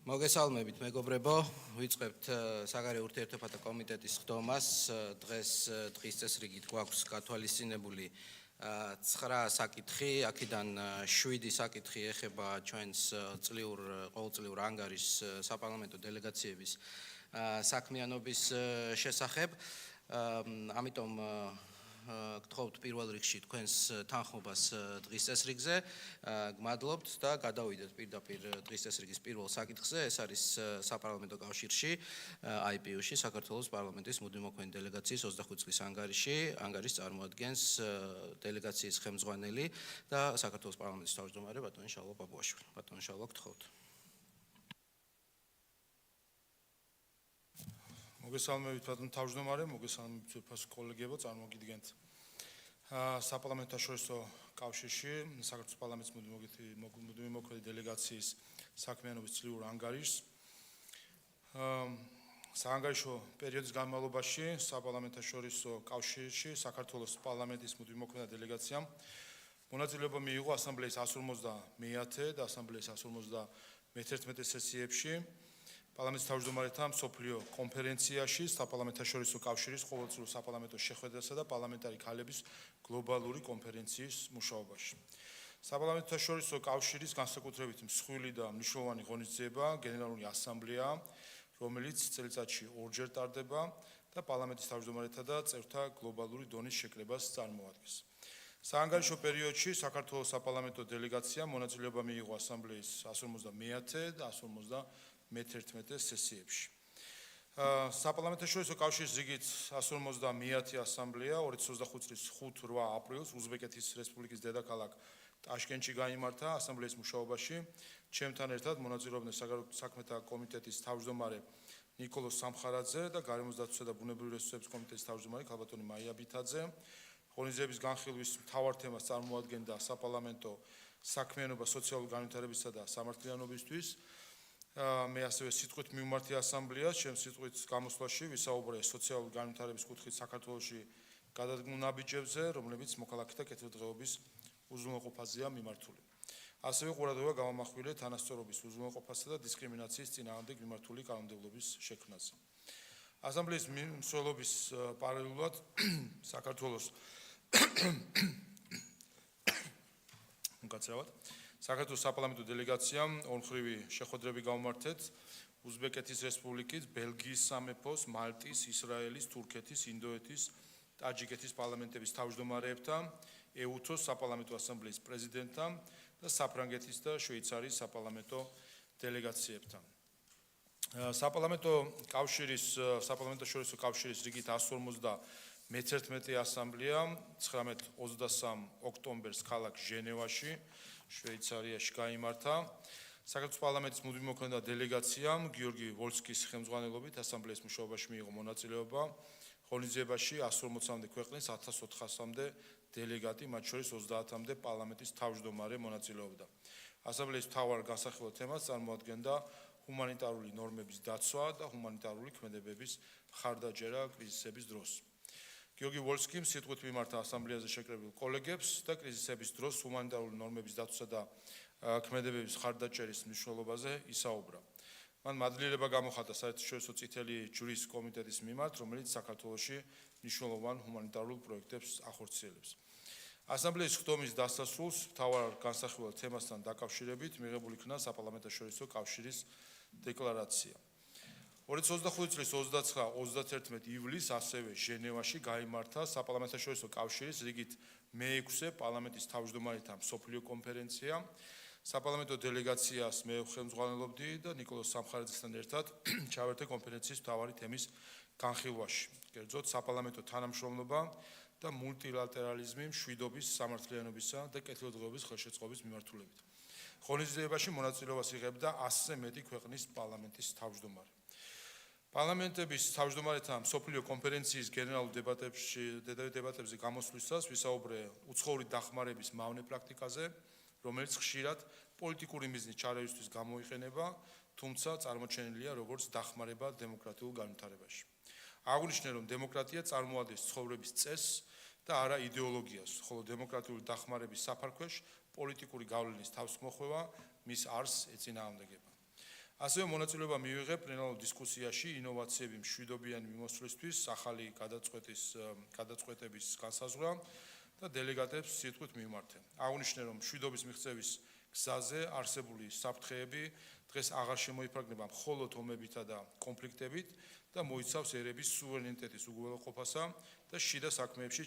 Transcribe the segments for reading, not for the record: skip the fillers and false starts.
მოგესალმებით მეგობრებო, ვიწყებთ საგარეო ურთიერთობათა კომიტეტის ხდომას. დღის წესრიგით გვაქვს გათვალისწინებული 9 საკითხი, აქედან 7 საკითხი ეხება ჩვენს ყოველწლიურ ანგარიშს საპარლამენტო დელეგაციების საქმიანობის შესახებ. ამიტომ გთხოვთ პირველ რიგში თქვენს თანხმობას დღის წესრიგზე. გმადლობთ და გადავიდეთ პირდაპირ დღის წესრიგის პირველ საკითხზე. ეს არის საპარლამენტო კავშირში IPU-ში საქართველოს პარლამენტის მუდმივმოქმედი დელეგაციის 25 წლის ანგარიში. ანგარიშს წარმოადგენს დელეგაციის ხელმძღვანელი და საქართველოს პარლამენტის თავმჯდომარე ბატონი შალვა ბაბუაშვილი. ბატონი შალვა, გთხოვთ. მოგესალმებით ბატონ თავმჯდომარე, მოგესალმებით უფროს კოლეგებო, წარმოგიდგენთ საპარლამენტო კავშირში საქართველოს პარლამენტის მუდმივმოქმედი დელეგაციის საქმიანობის წლიურ ანგარიშს. საანგარიშო პერიოდის განმავლობაში საპარლამენტო კავშირში საქართველოს პარლამენტის მუდმივმოქმედი დელეგაციამ მონაწილეობა მიიღო ასამბლეის 150 და ასამბლეის 151 სესიებში. პარლამენტის თავმჯდომარეთა მსოფლიო კონფერენციაში საპარლამენტო კავშირის ყოველწლიურ საპარლამენტო შეხვედრასა და პარლამენტარი ქალების გლობალური კონფერენციის მუშაობაში. საპარლამენტო კავშირის განსაკუთრებით მსხვილი და მნიშვნელოვანი ღონისძიება გენერალური ასამბლეა, რომელიც წელიწადში ორჯერ ტარდება და პარლამენტის თავმჯდომარეთა და წევრთა გლობალური დონის შეკრებას წარმოადგენს. საანგარიშო პერიოდში საქართველოს საპარლამენტო დელეგაციამ მონაწილეობა მიიღო ასამბლეის 150 და 151 სესიებში. საპარლამენტო კავშირის რიგით 151 ასამბლეა 2025 წლის 5-8 აპრილს უზბეკეთის რესპუბლიკის დედაქალაქ ტაშკენტში გაიმართა. ასამბლეის მუშაობაში ჩემთან ერთად მონაწილეობდნენ საგარეო საქმეთა კომიტეტის თავმჯდომარე ნიკოლოზ სამხარაძე და გარემოს დაცვისა და ბუნებრივი რესურსების კომიტეტის თავმჯდომარე ქალბატონი მაია ბითაძე. ღონისძიების განხილვის მთავარ თემას წარმოადგენდა საპარლამენტო საქმიანობა სოციალური განვითარებისა და სამართლიანობისთვის. მე ასევე სიტყვით მივმართი ასამბლეას, ჩემს სიტყვით გამოსვლაში ვისაუბრე სოციალური განვითარების კუთხით საქართველოში გადადგმულ ნაბიჯებზე, რომლებიც მოქალაქეთა კეთილდღეობის უზრუნველყოფაზეა მიმართული. ასევე ყურადღება გამომახვილე თანასწორობის უზრუნველყოფასა და დისკრიმინაციის წინააღმდეგ მიმართული კანონმდებლობის შექმნაზე. ასამბლეის მსვლელობის პარალელურად საქართველოს საქართველოს საპარლამენტო დელეგაციამ ორმხრივი შეხვედრები გამართეთ უზბეკეთის რესპუბლიკის, ბელგიის სამეფოს, მალტის, ისრაელის, თურქეთის, ინდოეთის, ტაჯიკეთის პარლამენტების თავმჯდომარეებთან, EUTO-ს საპარლამენტო ასამბლეის პრეზიდენტთან და საფრანგეთის და შვეიცარიის საპარლამენტო დელეგაციებთან. საპარლამენტო კავშირის რიგით 151 ასამბლეა 19-23 ოქტომბერს ქალაქ ჟენევაში, შვეიცარიაში გაიმართა. საქართველოს პარლამენტის მუდმივმოქმედი დელეგაციამ გიორგი ვოლსკის ხელმძღვანელობით ასამბლეის მუშაობაში მიიღო მონაწილეობა. ღონისძიებაში 140-მდე ქვეყნის 1400-მდე დელეგატი, მათ შორის 30-მდე პარლამენტის თავმჯდომარე მონაწილეობდა. ასამბლეის მთავარ განსახილველ თემას წარმოადგენდა ჰუმანიტარული ნორმების დაცვა და ჰუმანიტარული ქმედებების მხარდაჭერა კრიზისების დროს. გიორგი ვოლსკიმ სიტყვით მიმართა ასამბლეაზე შეკრებილ კოლეგებს და კრიზისების დროს ჰუმანიტარული ნორმების დაცვისა და ქმედებების მხარდაჭერის მნიშვნელობაზე ისაუბრა. მან მადლიერება გამოხატა საერთაშორისო წითელი ჯვრის კომიტეტის მიმართ, რომელიც საქართველოში მნიშვნელოვან ჰუმანიტარულ პროექტებს ახორციელებს. ასამბლეის ხდომის დასასრულს მთავარ განსახილველ თემასთან დაკავშირებით მიღებული იქნა საპარლამენტო კავშირის დეკლარაცია. 2025 წლის 29-31 ივლისს ასევე ჟენევაში გაიმართა საპარლამენტო კავშირის რიგით მე-6 პარლამენტის თავმჯდომარეთა მსოფლიო კონფერენცია. საპარლამენტო დელეგაციას მე ხელმძღვანელობდი და ნიკოლოზ სამხარაძესთან ერთად ჩავერთე კონფერენციის მთავარი თემის განხილვაში. კერძოდ საპარლამენტო თანამშრომლობა და მულტილატერალიზმი მშვიდობის, სამართლიანობისა და კეთილდღეობის ხელშეწყობის მიმართულებით. ღონისძიებაში მონაწილეობას იღებდა 100-ზე მეტი ქვეყნის პარლამენტის თავმჯდომარე. პარლამენტების თავმჯდომარეთა მსოფლიო კონფერენციის გენერალურ დებატებზე გამოსვლისას ვისაუბრე უცხოური დახმარების მავნე პრაქტიკაზე, რომელიც ხშირად პოლიტიკური მიზნის ჩარევისთვის გამოიყენება, თუმცა წარმოჩენილია როგორც დახმარება დემოკრატიულ განვითარებაში. აღნიშნე, რომ დემოკრატია წარმოადგენს ცხოვრების წესს და არა იდეოლოგიას, ხოლო დემოკრატიული დახმარების საფარქვეშ პოლიტიკური გავლენის თავსმოხვევა მის არსს ეწინააღმდეგება. ასევე მონაწილეობა მიიღე პლენარულ დისკუსიაში ინოვაციები მშვიდობიანი მიმოსვლისთვის, ახალი გადაწყვეტების განსაზღვრა და დელეგატებს სიტყვით მიმართე. აღნიშნე, რომ მშვიდობის მიღწევის გზაზე არსებული საფრთხეები დღეს აღარ შემოიფარგლება მხოლოდ ომებითა და კონფლიქტებით და მოიცავს ერების სუვერენიტეტის უგულოყოფასა და შიდა საქმეებში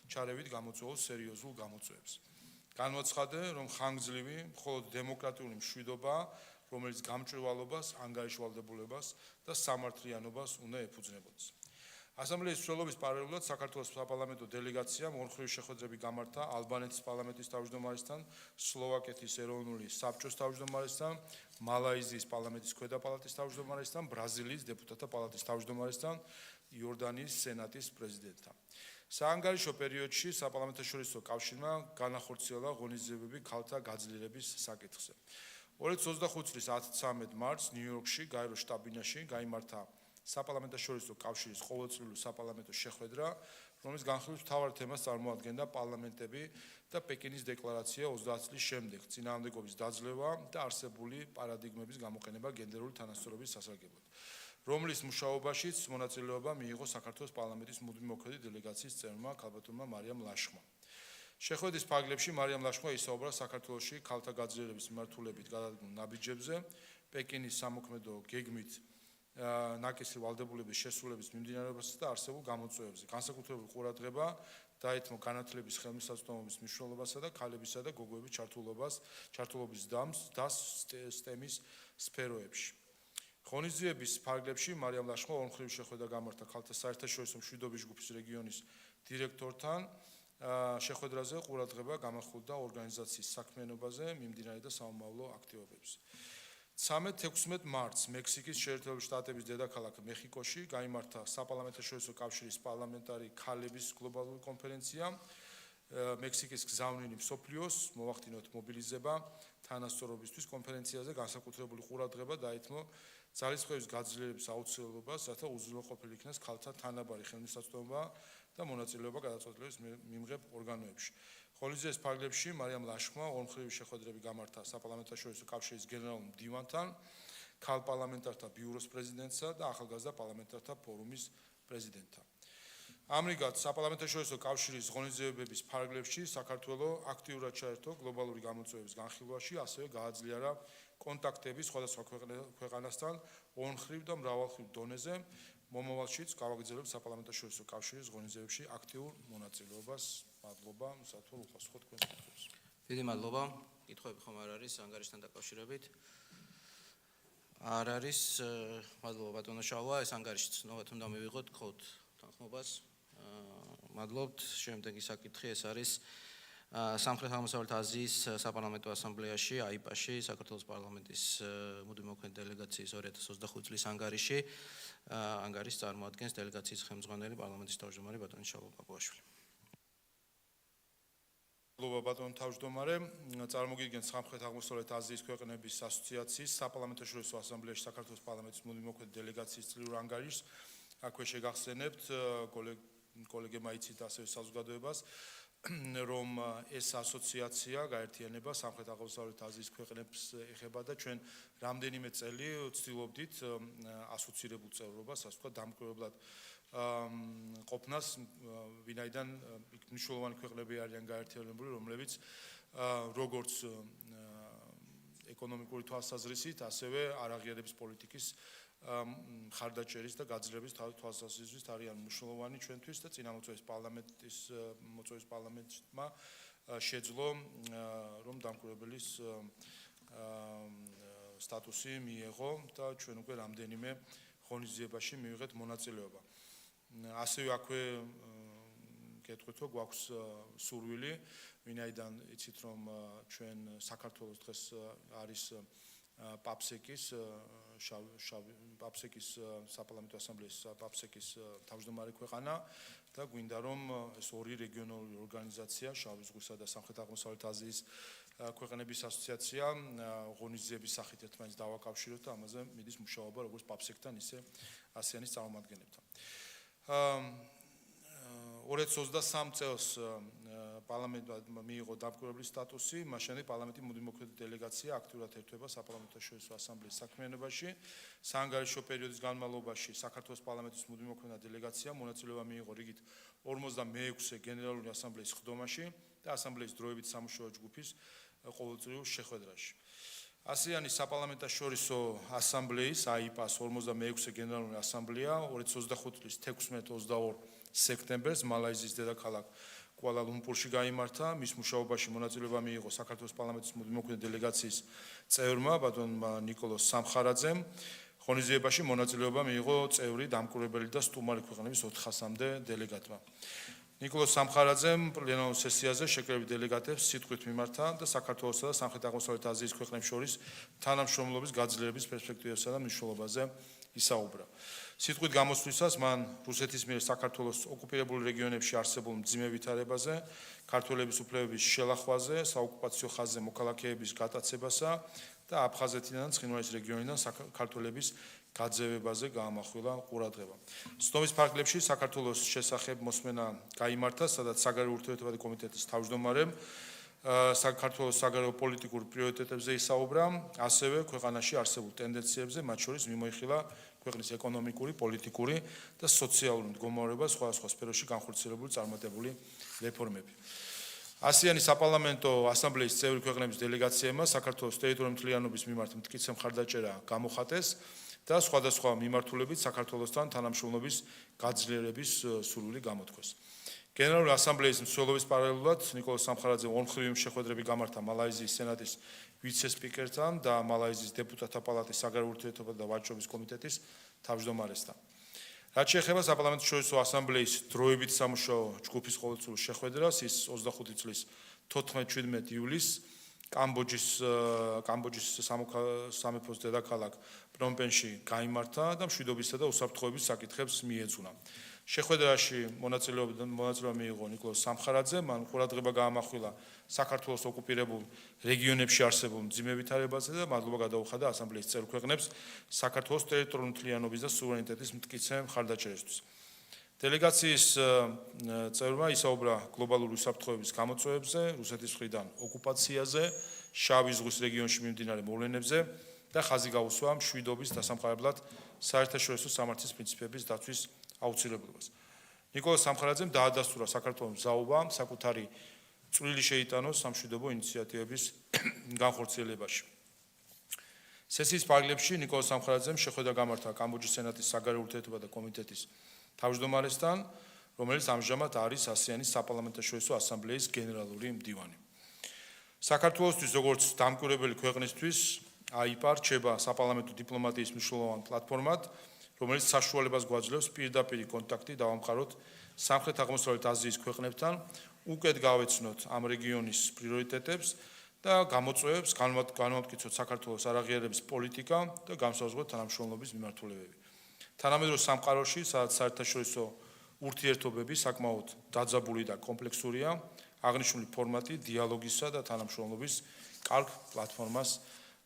ჩარევით გამოწვეულ სერიოზულ გამოწვევებს. განვაცხადე, რომ ხანგრძლივი მხოლოდ დემოკრატიული მშვიდობა, რომელიც გამჭვირვალობას, ანგარიშვალდებულებას და სამართლიანობას უნდა ეფუძნებოდეს. ასამბლეის მსვლელობის პარალელურად საქართველოს საპარლამენტო დელეგაციამ ორმხრივი შეხვედრები გამართა ალბანეთის პარლამენტის თავმჯდომარესთან, სლოვაკეთის ეროვნული საბჭოს თავმჯდომარესთან, მალაიზიის პარლამენტის ქვედა პალატის თავმჯდომარესთან, ბრაზილიის დეპუტატთა პალატის თავმჯდომარესთან, იორდანიის სენატის პრეზიდენტთან. საანგარიშო პერიოდში საპარლამენტაშორისო კავშირმა განახორციელა ღონისძიებები ქალთა გაძლიერების საკითხზე. 2025 წლის 10-13 მარტს ნიუ-იორკში გაეროს შტაბ-ბინაში გაიმართა საპარლამენტაშორისო კავშირის ყოველწლიური საპარლამენტო შეხვედრა, რომლის განხილვის მთავარ თემას წარმოადგენდა პარლამენტები და პეკინის დეკლარაცია 30 წლის შემდეგ, წინააღმდეგობის დაძლევა და არსებული პარადიგმების გამოყენება გენდერული თანასწორობის სასარგებლოდ, რომლის მუშაობაშიც მონაწილეობა მიიღო საქართველოს პარლამენტის მუდმივმოქმედი დელეგაციის წევრმა ქალბატონმა მარიამ ლაშხმა. შეხვედრის ფარგლებში მარიამ ლაშხმა ისაუბრა საქართველოში ქალთა გაძლიერების მიმართულებით გადადგმულ ნაბიჯებზე, პეკინის სამოქმედო გეგმით ნაკისრი ვალდებულების შესრულების მიმდინარეობასა და არსებულ გამოწვევებზე. განსაკუთრებული ყურადღება დაეთმო განათლების ხელმისაწვდომობის მნიშვნელობასა და ქალებისა და გოგოების ჩართულობის და STEM-ის სფეროებში. ღონისძიების ფარგლებში მარიამ ლაშხმა ორმხრივი შეხვედრა გამართა ქალთა საერთაშორისო მშვიდობის ჯგუფის რეგიონის დირექტორთან. შეხვედრაზე ყურადღება გამახვილდა ორგანიზაციის საქმიანობაზე მიმდინარე და საომავლო აქტივობებზე. 13-16 მარტს მექსიკის შეერთებული შტატების დედაქალაქ მეხიკოში გაიმართა საპარლამენტაშორისო კავშირის პარლამენტარი ქალების გლობალური კონფერენცია. მექსიკის გზავნილი მსოფლიოს მოვახდინოთ მობილიზება თანასწორობისთვის კონფერენციაზე განსაკუთრებული ყურადღება დაეთმო ძალისხმევის გაძლიერების აუცილებლობას, რათა უზრუნველყოფილი იქნას ქალთა თანაბარი ხელმისაწვდომობა და მონაწილეობა გადაწყვეტილების მიმღებ ორგანოებში. ღონისძიების ფარგლებში მარიამ ლაშხმა ორმხრივი შეხვედრები გამართა საპარლამენტაშორისო კავშირის გენერალურ მდივანთან, ქალ პარლამენტართა ბიუროს პრეზიდენტსა და ახალგაზრდა პარლამენტართა ფორუმის პრეზიდენტთან. ამრიგად, საპარლამენტაშორისო კავშირის ღონისძიებების ფარგლებში საქართველოს აქტიურად ჩაერთო გლობალური გამოწვევების განხილვაში, ასევე გააძლიერა კონტაქტები სხვადასხვა ქვეყანასთან ორმხრივ და მრავალმხრივ დონეზე. მომავალშიც გავაგრძელებთ საპარლამენტაშორისო კავშირის ღონისძიებებში აქტიურ მონაწილეობას. მადლობა, სათვალ უხასხო თქვენ კითხვებს. დიდი მადლობა. კითხვები ხომ არ არის ანგარიშთან დაკავშირებით? არ არის. მადლობა ბატონო შალვა, ეს ანგარიში ცნობად უნდა მივიღოთ გქონთ თანხმობას. მადლობთ. შემდეგი საკითხი ეს არის სამხრეთ-აღმოსავლეთ აზიის საპარლამენტო ასამბლეაში, AIPA-ში, საქართველოს პარლამენტის მუდმივმოქმედი დელეგაციის 2025 წლის ანგარიში. ანგარიშს წარმოადგენს დელეგაციის ხელმძღვანელი პარლამენტის თავმჯდომარე ბატონი შალვა პაპუაშვილი. მადლობა ბატონო თავმჯდომარე. წარმოგიდგენთ სამხრეთ-აღმოსავლეთ აზიის ქვეყნების ასოციაციის საპარლამენტაშორისო ასამბლეაში საქართველოს პარლამენტის მუდმივმოქმედი დელეგაციის წლიურ ანგარიშს. აქვე შეგახსენებთ, კოლეგებმა იცით ასევე საზოგადოებას, რომ ეს ასოციაცია გაერთიანება სამხრეთ-აღმოსავლეთ აზიის ქვეყნებს ეხება და ჩვენ რამდენიმე წელი ვცდილობდით ასოცირებულ წევრობას, ასე ვთქვათ, დამკვირვებლად ყოფნას, ვინაიდან მნიშვნელოვანი ქვეყნები არიან გაერთიანებული, რომლებიც როგორც ეკონომიკური თვალსაზრისით, ასევე არაღიარების პოლიტიკის ხარდაჭერის და გაძლიერების თვალსაზრისით არიან მნიშვნელოვანი ჩვენთვის და წინამორბედის პარლამენტმა შეძლო რომ დამკვირვებლის სტატუსი მიიღო და ჩვენ უკვე რამდენიმე ღონისძიებაში მივიღეთ მონაწილეობა. ასევე აქვე გეტყვით, რომ გვაქვს სურვილი, ვინაიდან იცით, რომ ჩვენ საქართველოს დღეს არის პაპსეკის საპარლამენტო ასამბლეის პაპსეკის თავმჯდომარე ქვეყანა და გვინდა რომ ეს ორი რეგიონალური ორგანიზაცია, შავი ზღვისა და სამხრეთ-აღმოსავლეთ აზიის ქვეყნების ასოციაცია ღონისძიების სახით ერთმანეთს დავაკავშიროთ და ამაზე მიდის მუშაობა როგორც პაპსეკთან, ისე ASEAN-ის წარმომადგენლებთან. 2023 წელს პარლამენტმა მიიღო დამკვირვებლის სტატუსი, მას შემდეგ პარლამენტი მუდმივმოქმედი დელეგაცია აქტიურად ერთვება საპარლამენტაშორისო ასამბლეის საქმიანობაში. საანგარიშო პერიოდის განმავლობაში საქართველოს პარლამენტის მუდმივმოქმედი დელეგაცია მონაწილეობა მიიღო რიგით 46 გენერალური ასამბლეის ხდომაში და ასამბლეის დროებით სამუშაო ჯგუფის ყოველწლიურ შეხვედრაში. ASEAN-ის საპარლამენტაშორისო ასამბლეის AIPA-ს 46 გენერალური ასამბლეა 2025 წლის 16-22 სექტემბერს მალაიზიის დედაქალაქ კუალა-ლუმპურში გაიმართა. მის მუშაობაში მონაწილეობა მიიღო საქართველოს პარლამენტის მუდმივმოქმედი დელეგაციის წევრმა ბატონმა ნიკოლოზ სამხარაძემ. ღონისძიებაში მონაწილეობა მიიღო წევრი, დამკვირვებელი და სტუმარი ქვეყნების 400-მდე დელეგატმა. ნიკოლოზ სამხარაძემ პლენარულ სესიაზე შეკრებილ დელეგატებს სიტყვით მიმართა და საქართველოსა და სამხრეთ-აღმოსავლეთ აზიის ქვეყნებს შორის თანამშრომლობის გაძლიერების პერსპექტივებსა და მნიშვნელობაზე ისაუბრა. სიტყვით გამოსვლისას მან რუსეთის მიერ საქართველოს ოკუპირებულ რეგიონებში არსებულ მძიმე ვითარებაზე, ქართველების უფლებების შელახვაზე, საოკუპაციო ხაზზე მოქალაქეების გატაცებასა და აფხაზეთიდან ცხინვალის რეგიონიდან ქართველების გაძევებაზე გაამახვილა ყურადღება. ცნობის ფარგლებში საქართველოს შესახებ მოსმენა გაიმართა, სადაც საგარეო ურთიერთობათა კომიტეტის თავმჯდომარემ საქართველოს საგარეო პოლიტიკურ პრიორიტეტებზე ისაუბრა, ასევე ქვეყანაში არსებულ ტენდენციებზე, მათ შორის მიმოიხილა ქვეყნის ეკონომიკური, პოლიტიკური და სოციალური მდგომარეობა სხვადასხვა სფეროში განხორციელებული წარმატებული რეფორმები. ASEAN-ის საპარლამენტო ასამბლეის წევრი ქვეყნების დელეგაციებმა საქართველოს ტერიტორიული მთლიანობის მიმართ მტკიცე მხარდაჭერა გამოხატეს და სხვადასხვა მიმართულებით საქართველოსთან თანამშრომლობის გაძლიერების სურვილი გამოთქვეს. გენერალური ასამბლეის მსვლელობის პარალელურად ნიკოლოზ სამხარაძემ ორმხრივი შეხვედრები გამართა მალაიზიის სენატის ვიცე-სპიკერთან და მალაიზიის დეპუტატთა პალატის საგარეო ურთიერთობათა და ვაჭრობის კომიტეტის თავმჯდომარესთან. რაც შეეხება საპარლამენტაშორისო ასამბლეის დროებით სამუშაო ჯგუფის ყოველწლიურ შეხვედრას, ის 25 წლის 14-17 ივლისს კამბოჯის სამეფოს დედაქალაქ პრომპენში გაიმართა და მშვიდობისა და უსაფრთხოების საკითხებს მიეძღვნა. შეხვედრაში მონაწილეობა მიიღო ნიკოლოზ სამხარაძე, მან ყურადღება გაამახვილა საქართველოს ოკუპირებულ რეგიონებში არსებულ მძიმე ვითარებაზე და მადლობა გადაუხადა ასამბლეის წევრ ქვეყნებს საქართველოს ტერიტორიული მთლიანობის და სუვერენიტეტის მტკიცე მხარდაჭერისთვის. დელეგაციის წევრმა ისაუბრა გლობალური უსაფრთხოების გამოწვევებზე, რუსეთის მხრიდან ოკუპაციაზე, შავი ზღვის რეგიონში მიმდინარე მოვლენებზე და ხაზი გაუსვა მშვიდობის დასამყარებლად საერთაშორისო სამართლის პრინციპების დაცვის აუცილებლობას. ნიკოლოზ სამხარაძემ დაადასტურა საქართველოს მზაობა საკუთარი წვლილი შეიტანოს სამშვიდობო ინიციატივების განხორციელებაში. სესიის პარალელში ნიკოლოზ სამხარაძემ შეხვედრა გამართა კამბოჯის სენატის საგარეო ურთიერთობათა კომიტეტის თავმჯდომარესთან, რომელიც ამჟამად არის ASEAN-ის საპარლამენტაშორისო ასამბლეის გენერალური მდივანი. საქართველოსთვის როგორც დამკვირვებელი ქვეყნისთვის AIPA რჩება საპარლამენტო დიპლომატიის მნიშვნელოვან პლატფორმად, რომელიც საშუალებას გვაძლევს პირდაპირ კონტაქტი დავამყაროთ სამხრეთ-აღმოსავლეთ აზიის ქვეყნებთან, უკეთ გავეცნოთ ამ რეგიონის პრიორიტეტებს და გამოწვევებს, განვამტკიცოთ საქართველოს არაღიარების პოლიტიკა და განსაზღვროთ თანამშრომლობის მიმართულებები. თანამედროვე სამყაროში, სადაც საერთაშორისო ურთიერთობები საკმაოდ დაძაბული და კომპლექსურია, აღნიშნული ფორმატი დიალოგისა და თანამშრომლობის კარგ პლატფორმას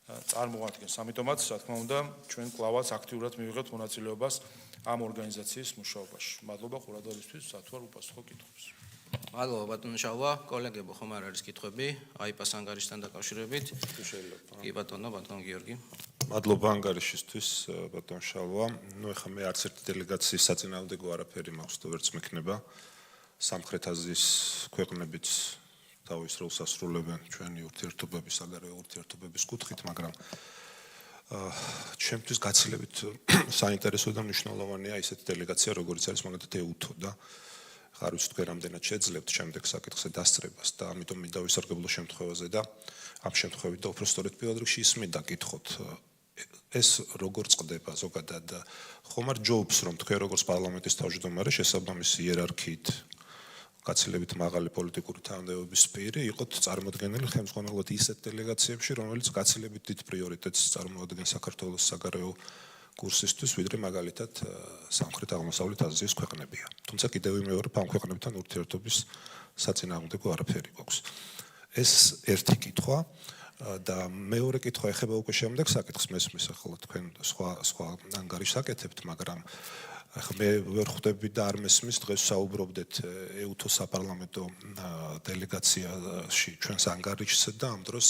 წარმოადგენს. ამიტომაც, რა თქმა უნდა, ჩვენ კლავაც აქტიურად მივიღებთ მონაწილეობას ამ ორგანიზაციის მუშაობაში. მადლობა ყურადღებისთვის, სათვალ უპასუხო კითხვებს. მადლობა ბატონო შალვა, კოლეგებო, ხომ არ არის კითხვები AIPA-ს ანგარიშთან დაკავშირებით? კი ბატონო გიორგი. მადლობა ანგარიშისთვის ბატონ შალვა. ეხლა მე არც ერთი დელეგაციის საწინააღმდეგო არაფერი მაქვს და ვერც მექნება. სამხრეთ აზიის ქვეყნებიც თავის როლს ასრულებენ ჩვენი ურთიერთობების, საგარეო ურთიერთობების კუთხით, მაგრამ ჩემთვის გაცილებით საინტერესო და მნიშვნელოვანია ისეთი დელეგაცია, როგორც არის მაგალითად EUTO და არ ვიცი თქვენ რამდენად შეძლებთ შემდეგ საკითხზე დასწრებას და ამიტომ მინდა ვისარგებლო შემთხვევაზე და ამ შემთხვევით და უფრო სწორედ პირველ რიგში ის მინდა გითხოთ ეს როგორ წყდება ზოგადად ხომ არ ჯობს რომ თქვენ როგორც პარლამენტის თავმჯდომარე შესაბამისი იერარქიით გაცილებით მაღალი პოლიტიკური თანამდებობის პირი იყოთ წარმოადგენელი ხელმძღვანელად ისეთ დელეგაციებში რომელიც გაცილებით დიდ პრიორიტეტს წარმოადგენს საქართველოს საგარეო კურსისთვის, ვიდრე მაგალითად სამხრეთ-აღმოსავლეთ აზიის ქვეყნებია. თუმცა კიდევ ვიმეორებ ამ ქვეყნებთან ურთიერთობის საწინააღმდეგო არაფერი გვაქვს. ეს ერთი კითხვა და მეორე კითხვა ეხება უკვე შემდეგ საკითხს მესმის ახლა თქვენ სხვა ანგარიშს აკეთებთ, მაგრამ ახლა მე ვერ ხვდები და არ მესმის დღეს საუბრობდეთ ეუთოს საპარლამენტო დელეგაციაში ჩვენს ანგარიშზე და ამ დროს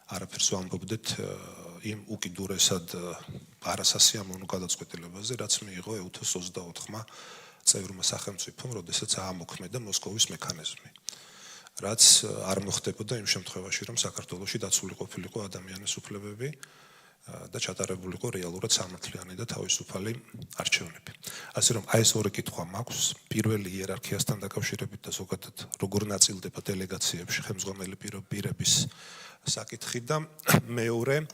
არაფერს ვამბობდეთ იმ უკიდურესად არასასიამოვნო გადაწყვეტილებაზე, რაც მიიღო ეუთოს 24-მა წევრმა სახელმწიფომ, როდესაც აამოქმედა მოსკოვის მექანიზმი. რაც არ მოხდებოდა იმ შემთხვევაში, რომ საქართველოში დაცული ყოფილიყო ადამიანის უფლებები და ჩატარებულიყო რეალურად სამართლიანი და თავისუფალი არჩევნები. ასე რომ აი ეს ორი კითხვა მაქვს, პირველი იერარქიასთან დაკავშირებით და ზოგადად როგორ ნაწილდება დელეგაციებში ხელმძღვანელი პირების საკითხი და მეორე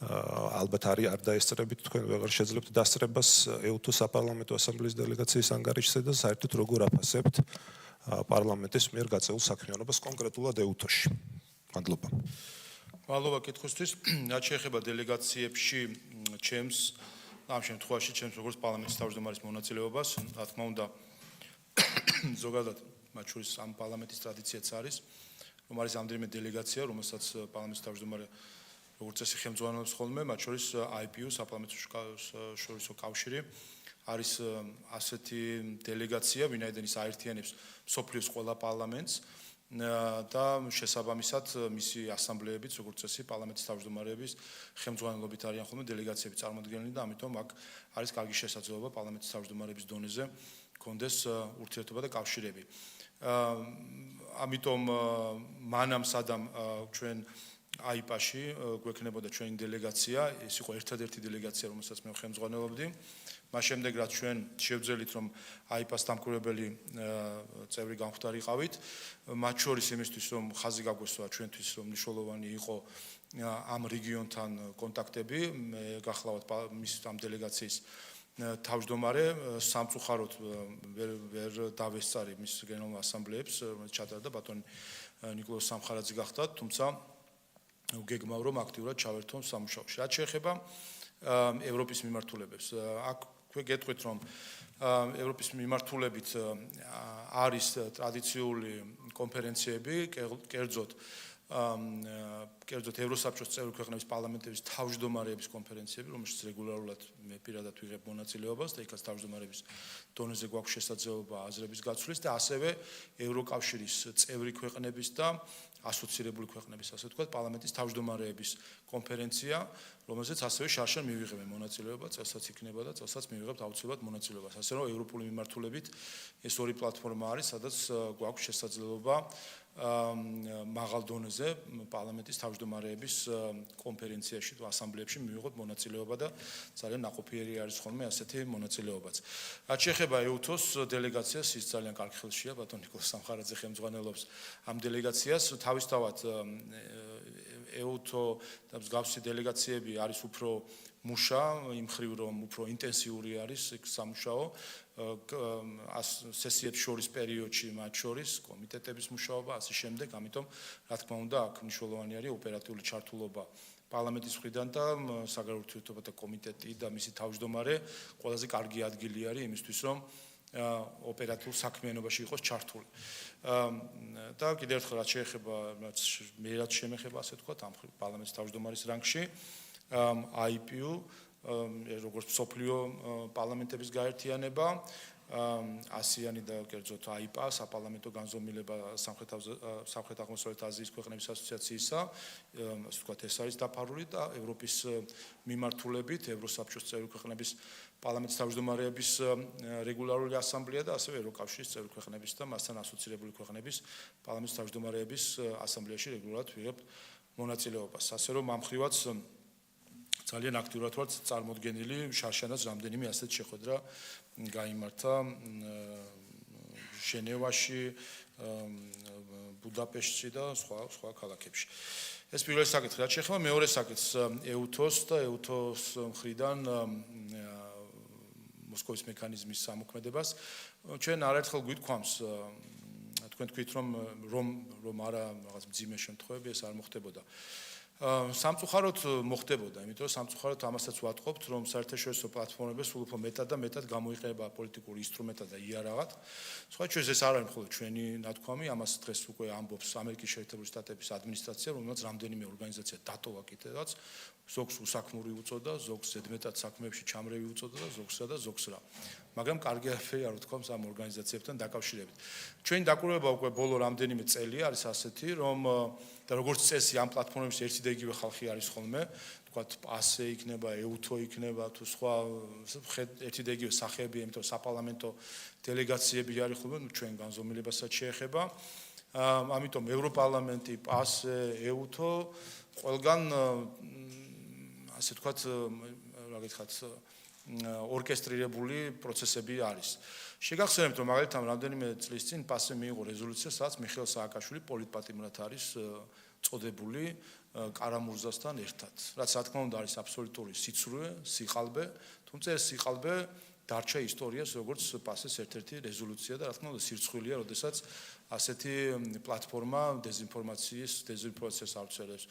ალბათ არ დაესწრებით თქვენ ვეღარ შეძლებთ დასწრებას ეუთოს საპარლამენტო ასამბლეის დელეგაციის ანგარიშზე და საერთოდ როგორ აფასებთ პარლამენტის მიერ გაწეულ საქმიანობას კონკრეტულად ეუთოში. მადლობა. მადლობა კითხვისთვის. რაც შეეხება დელეგაციებში ჩემს ამ შემთხვევაში ჩემს როგორც პარლამენტის თავმჯდომარის მონაწილეობას, რა თქმა უნდა ზოგადად მათ შორის ამ პარლამენტის ტრადიციაც არის, რომ არის ამდენიმე დელეგაცია, რომელსაც პარლამენტის თავმჯდომარე როგორც წესი ხელმძღვანელობს ხოლმე, მათ შორის IPU საპარლამენტო შორისო კავშირი არის ასეთი დელეგაცია, ვინაიდან ის აერთიანებს მსოფლიოს ყველა პარლამენტს და შესაბამისად მისი ასამბლეებიც როგორც წესი პარლამენტის თავმჯდომარეების ხელმძღვანელობით არიან ხოლმე დელეგაციების წარმოადგენლნი და ამიტომ აქ არის კარგი შესაძლებლობა პარლამენტის თავმჯდომარეების დონეზე კონდეს ურთიერთობა და კავშირები. ამიტომ მანამ სადამ ჩვენ აიპაში გვექნებოდა ჩვენი დელეგაცია, ეს იყო ერთადერთი დელეგაცია, რომელსაც მე ხელმძღვანელობდი. მას შემდეგ რაც ჩვენ შევძელით რომ აიპას დამკვირვებელი წევრი გამხდარიყავით, მათ შორის იმისთვის რომ ხაზი გაგვესვა ჩვენთვის რომ მნიშვნელოვანი იყო ამ რეგიონთან კონტაქტები, მე გახლავთ მის ამ დელეგაციის თავმჯდომარე, სამწუხაროდ ვერ დავესწარი მის გენერალურ ასამბლეებს, რომელიც ჩატარდა ბატონი ნიკოლოზ სამხარაძე გახდათ, თუმცა გეგმავ რომ აქტიურად ჩავერთვამ სამუშაოში. რაც შეეხება ევროპის მიმართულებებს, აქ გეტყვით რომ ევროპის მიმართულებით არის ტრადიციული კონფერენციები, კერძოდ ევროსაბჭოს წევრი ქვეყნების პარლამენტების თავმჯდომარეების კონფერენციები, რომელშიც რეგულარულად მე პირადად ვიღებ მონაწილეობას და იქაც თავმჯდომარეების დონეზე გვაქვს შესაძლებლობა აზრების გაცვლის და ასევე ევროკავშირის წევრი ქვეყნების და ასოცირებული ქვეყნების, ასე ვთქვათ, პარლამენტის თავმჯდომარეების კონფერენცია, რომელზეც ასევე შარშან მივიღებენ მონაწილეობა, წელსაც იქნება და წელსაც მივიღებთ აუცილებლად მონაწილეობას. ასე რომ ევროპული მიმართულებით ეს ორი პლატფორმა არის, სადაც გვაქვს შესაძლებლობა მაღალ დონეზე პარლამენტის თავმჯდომარეების კონფერენციაში თუ ასამბლეებში მივიღოთ მონაწილეობა და ძალიან ნაყოფიერი არის ხოლმე ასეთი მონაწილეობაც. რაც შეეხება ეუთოს დელეგაციას, ის ძალიან კარგი ხელშია, ბატონ ნიკოლოზ სამხარაძე ხელმძღვანელობს ამ დელეგაციას. თავისთავად ეუთო და მსგავსი დელეგაციები არის უფრო მუშა, იმ ხრივ რომ უფრო ინტენსიური არის სამუშაო სესიებს შორის პერიოდში, მათ შორის კომიტეტების მუშაობა, ასე შემდეგ, ამიტომ რა თქმა უნდა, აქ მნიშვნელოვანი არის ოპერატიული ჩართულობა პარლამენტის მხრიდან და საგარეო ურთიერთობათა კომიტეტი და მისი თავმჯდომარე ყველაზე კარგი ადგილი არის იმისთვის, რომ ოპერატიულ საქმიანობაში იყოს ჩართული. და კიდევ ერთხელ რაც შეეხება, რაც შემეხება, ასე ვთქვათ, ამ პარლამენტის თავმჯდომარის რანგში, IPU, როგორც მსოფლიო პარლამენტების გაერთიანება, ASEAN და კერძოდ AIPA, საპარლამენტო განზომილება სამხრეთ აღმოსავლეთ აზიის ქვეყნების ასოციაციისა, ასე ვთქვათ, ეს არის დაფარული და ევროპის მიმართულებით ევროსაბჭოს წევრი ქვეყნების პარლამენტის თავმჯდომარეების რეგულარული ასამბლეა და ასევე ევროკავშირის წევრი ქვეყნების და მასთან ასოცირებული ქვეყნების პარლამენტის თავმჯდომარეების ასამბლეაში რეგულარულად ვიღებ მონაწილეობას. ასე რომ ამ ხრივაც ძალიან აქტიურად ვართ წარმოდგენილი, შარშანაც რამდენიმე ასეთ შეხვედრა გაიმართა ჟენევაში, ბუდაპეშტში და სხვა ქალაქებში. ეს პირველი საკითხი. რაც შეეხება მეორე საკითხს, ეუთოს და ეუთოს მხრიდან მოსკოვის მექანიზმის ამოქმედებას, ჩვენ არაერთხელ გვითქვამს, თქვენ თქვით რომ არა რაღაც მძიმე შემთხვევები ეს არ მოხდებოდა. სამწუხაროდ მოხდებოდა, იმიტომ რომ სამწუხაროდ ამასაც ვატყობთ, რომ საერთაშორისო პლატფორმები სულ უფრო მეტად და მეტად გამოიყენება პოლიტიკური ინსტრუმენტად და იარაღად. სხვა ჩვენს ეს არ არის მხოლოდ ჩვენი ნათქვამი, ამას დღეს უკვე ამბობს ამერიკის შეერთებული შტატების ადმინისტრაცია, რომელსაც რამდენიმე ორგანიზაცია დატოვა კიდევაც, ზოგს უსაქმური უწოდა, ზოგს ზედმეტად საქმეებში ჩამრევი უწოდა და ზოგსა და ზოგს რა. მაგრამ კარგი არაფერი არ ვთქვამს ამ ორგანიზაციებთან დაკავშირებით. ჩვენი დაკვირვება უკვე ბოლო რამდენიმე წელია არის ასეთი, რომ და როგორც წესი ამ პლატფორმების ერთი და იგივე ხალხი არის ხოლმე, თქვათ პასე იქნება, ეუთო იქნება, თუ სხვა ერთი და იგივე სახეები, იმიტომ რომ საპარლამენტო დელეგაციები არის ხოლმე, ჩვენ განზომილებასაც შეეხება. ამიტომ ევროპარლამენტი, პასე, ეუთო ყველგან ასე თქვათ, რა გითხრათ, ორკესტრირებული პროცესები არის. შეგახსენებთ, რომ მაგალითად რამდენიმე წლის წინ პასე მიიღო რეზოლუცია, სადაც მიხეილ სააკაშვილი პოლიტპატიმრად არის წოდებული კარამურზასთან ერთად. რაც რა თქმა უნდა არის აბსოლუტური სიცრუე, სიყალბე, თუმცა ეს სიყალბე დარჩა ისტორიას როგორც პასეს ერთ-ერთი რეზოლუცია და რა თქმა უნდა სირცხვილია, როდესაც ასეთი პლატფორმა დეზინფორმაციას ავრცელებს.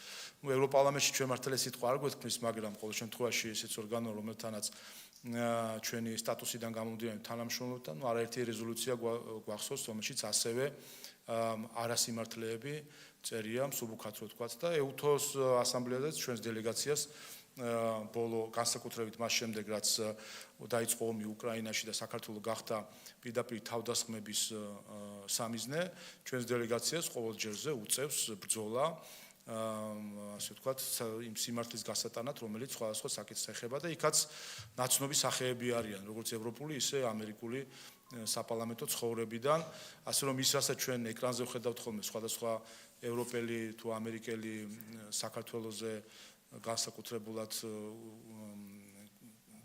ევროპარლამენტში ჩვენ მართლა სიტყვა არ გვეთქმის, მაგრამ ყოველ შემთხვევაში ესეც ორგანო, რომელთანაც ჩვენი სტატუსიდან გამომდინარე თანამშრომლობთან, არაერთი რეზოლუცია გვახსოვს, რომელშიც ასევე არასიმართლეები წერია, მსუბუქად რო თქვათ და ეუთოს ასამბლეაზეც ჩვენს დელეგაციას ბოლო განსაკუთრებით მას შემდეგ რაც დაიწყო ომი უკრაინაში და საქართველო გახდა პირდაპირ თავდასხმების სამიზნე, ჩვენს დელეგაციას ყოველ ჯერზე უწევს ბრძოლა ასე ვთქვათ იმ სიმართლის გასატანად, რომელიც სხვადასხვა საკითხს ეხება და იქაც ნაცნობი სახეები არიან, როგორც ევროპული, ისე ამერიკული საპარლამენტო ცხოვრებიდან, ასე რომ ის რასაც ჩვენ ეკრანზე ვხედავთ ხოლმე სხვადასხვა ევროპელი თუ ამერიკელი საქართველოზე განსაკუთრებულად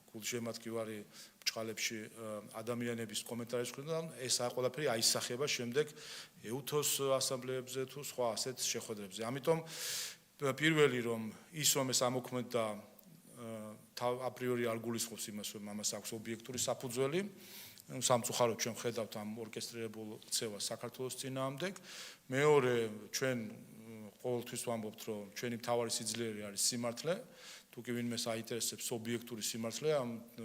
გულშემატკივარი ბჭყალებში ადამიანების კომენტარებს ხედავ, ეს ყველაფერი აისახება შემდეგ ეუთოს ასამბლეებზე თუ სხვა ასეთ შეხვედრებზე. ამიტომ პირველი რომ ის რომ ეს ამოქმედდა აპრიორი არ გულისხმობს იმას, რომ ამას აქვს ობიექტური საფუძველი. სამწუხაროდ ჩვენ ხედავთ ამ ორკესტრირებულ ქცევას საქართველოს წინააღმდეგ. მეორე ჩვენ ყოველთვის ვამბობთ, რომ ჩვენი მთავარი სიძლიერე არის სიმართლე. თუ კი ვინმეს აინტერესებს ობიექტური სიმართლე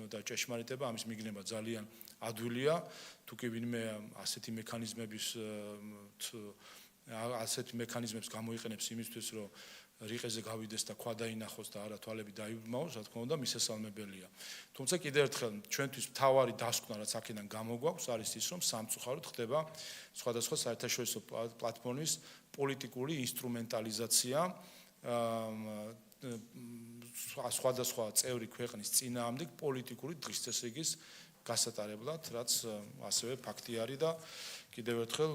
და ჭეშმარიტება, ამის მიგნება ძალიან ადვილია. თუ კი ვინმე ასეთი მექანიზმებს გამოიყენებს იმისთვის, რომ რიყეზე გავიდეს და ქვა დაინახოს და არა თვალები დაიბმაოს, რა თქმა უნდა, მისასალმებელია. თუმცა კიდევ ერთხელ ჩვენთვის მთავარი დასკვნა, რაც აქედან გამოგვაქვს, არის ის, რომ სამწუხაროდ ხდება სხვადასხვა საერთაშორისო პლატფორმის პოლიტიკური ინსტრუმენტალიზაცია სხვადასხვა წევრი ქვეყნის წინააღმდეგ პოლიტიკური დღისწესრიგის გასატარებლად, რაც ასევე ფაქტი არის და კიდევ ერთხელ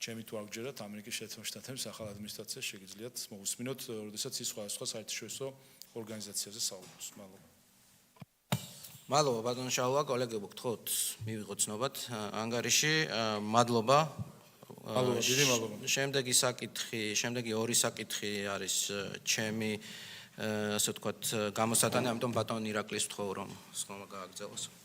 ჩემი თუ არ გჯერათ ამერიკის შეერთებულ შტატების ახალ ადმინისტრაციას შეგიძლიათ მოусმინოთ, როდესაც ის სხვადასხვა საერთაშორისო ორგანიზაციებზე საუბრობს. მადლობა. მადლობა ბატონ შალვა, კოლეგებო, გთხოვთ მივიღოთ ცნობად ანგარიში. მადლობა. მადლობა, დიდი მადლობა. შემდეგი ორი საკითხი არის ჩემი ასე ვთქვათ გამოსატანი, ამიტომ ბატონ ირაკლის ვთხოვ რომ სხდომა გააგრძელოს.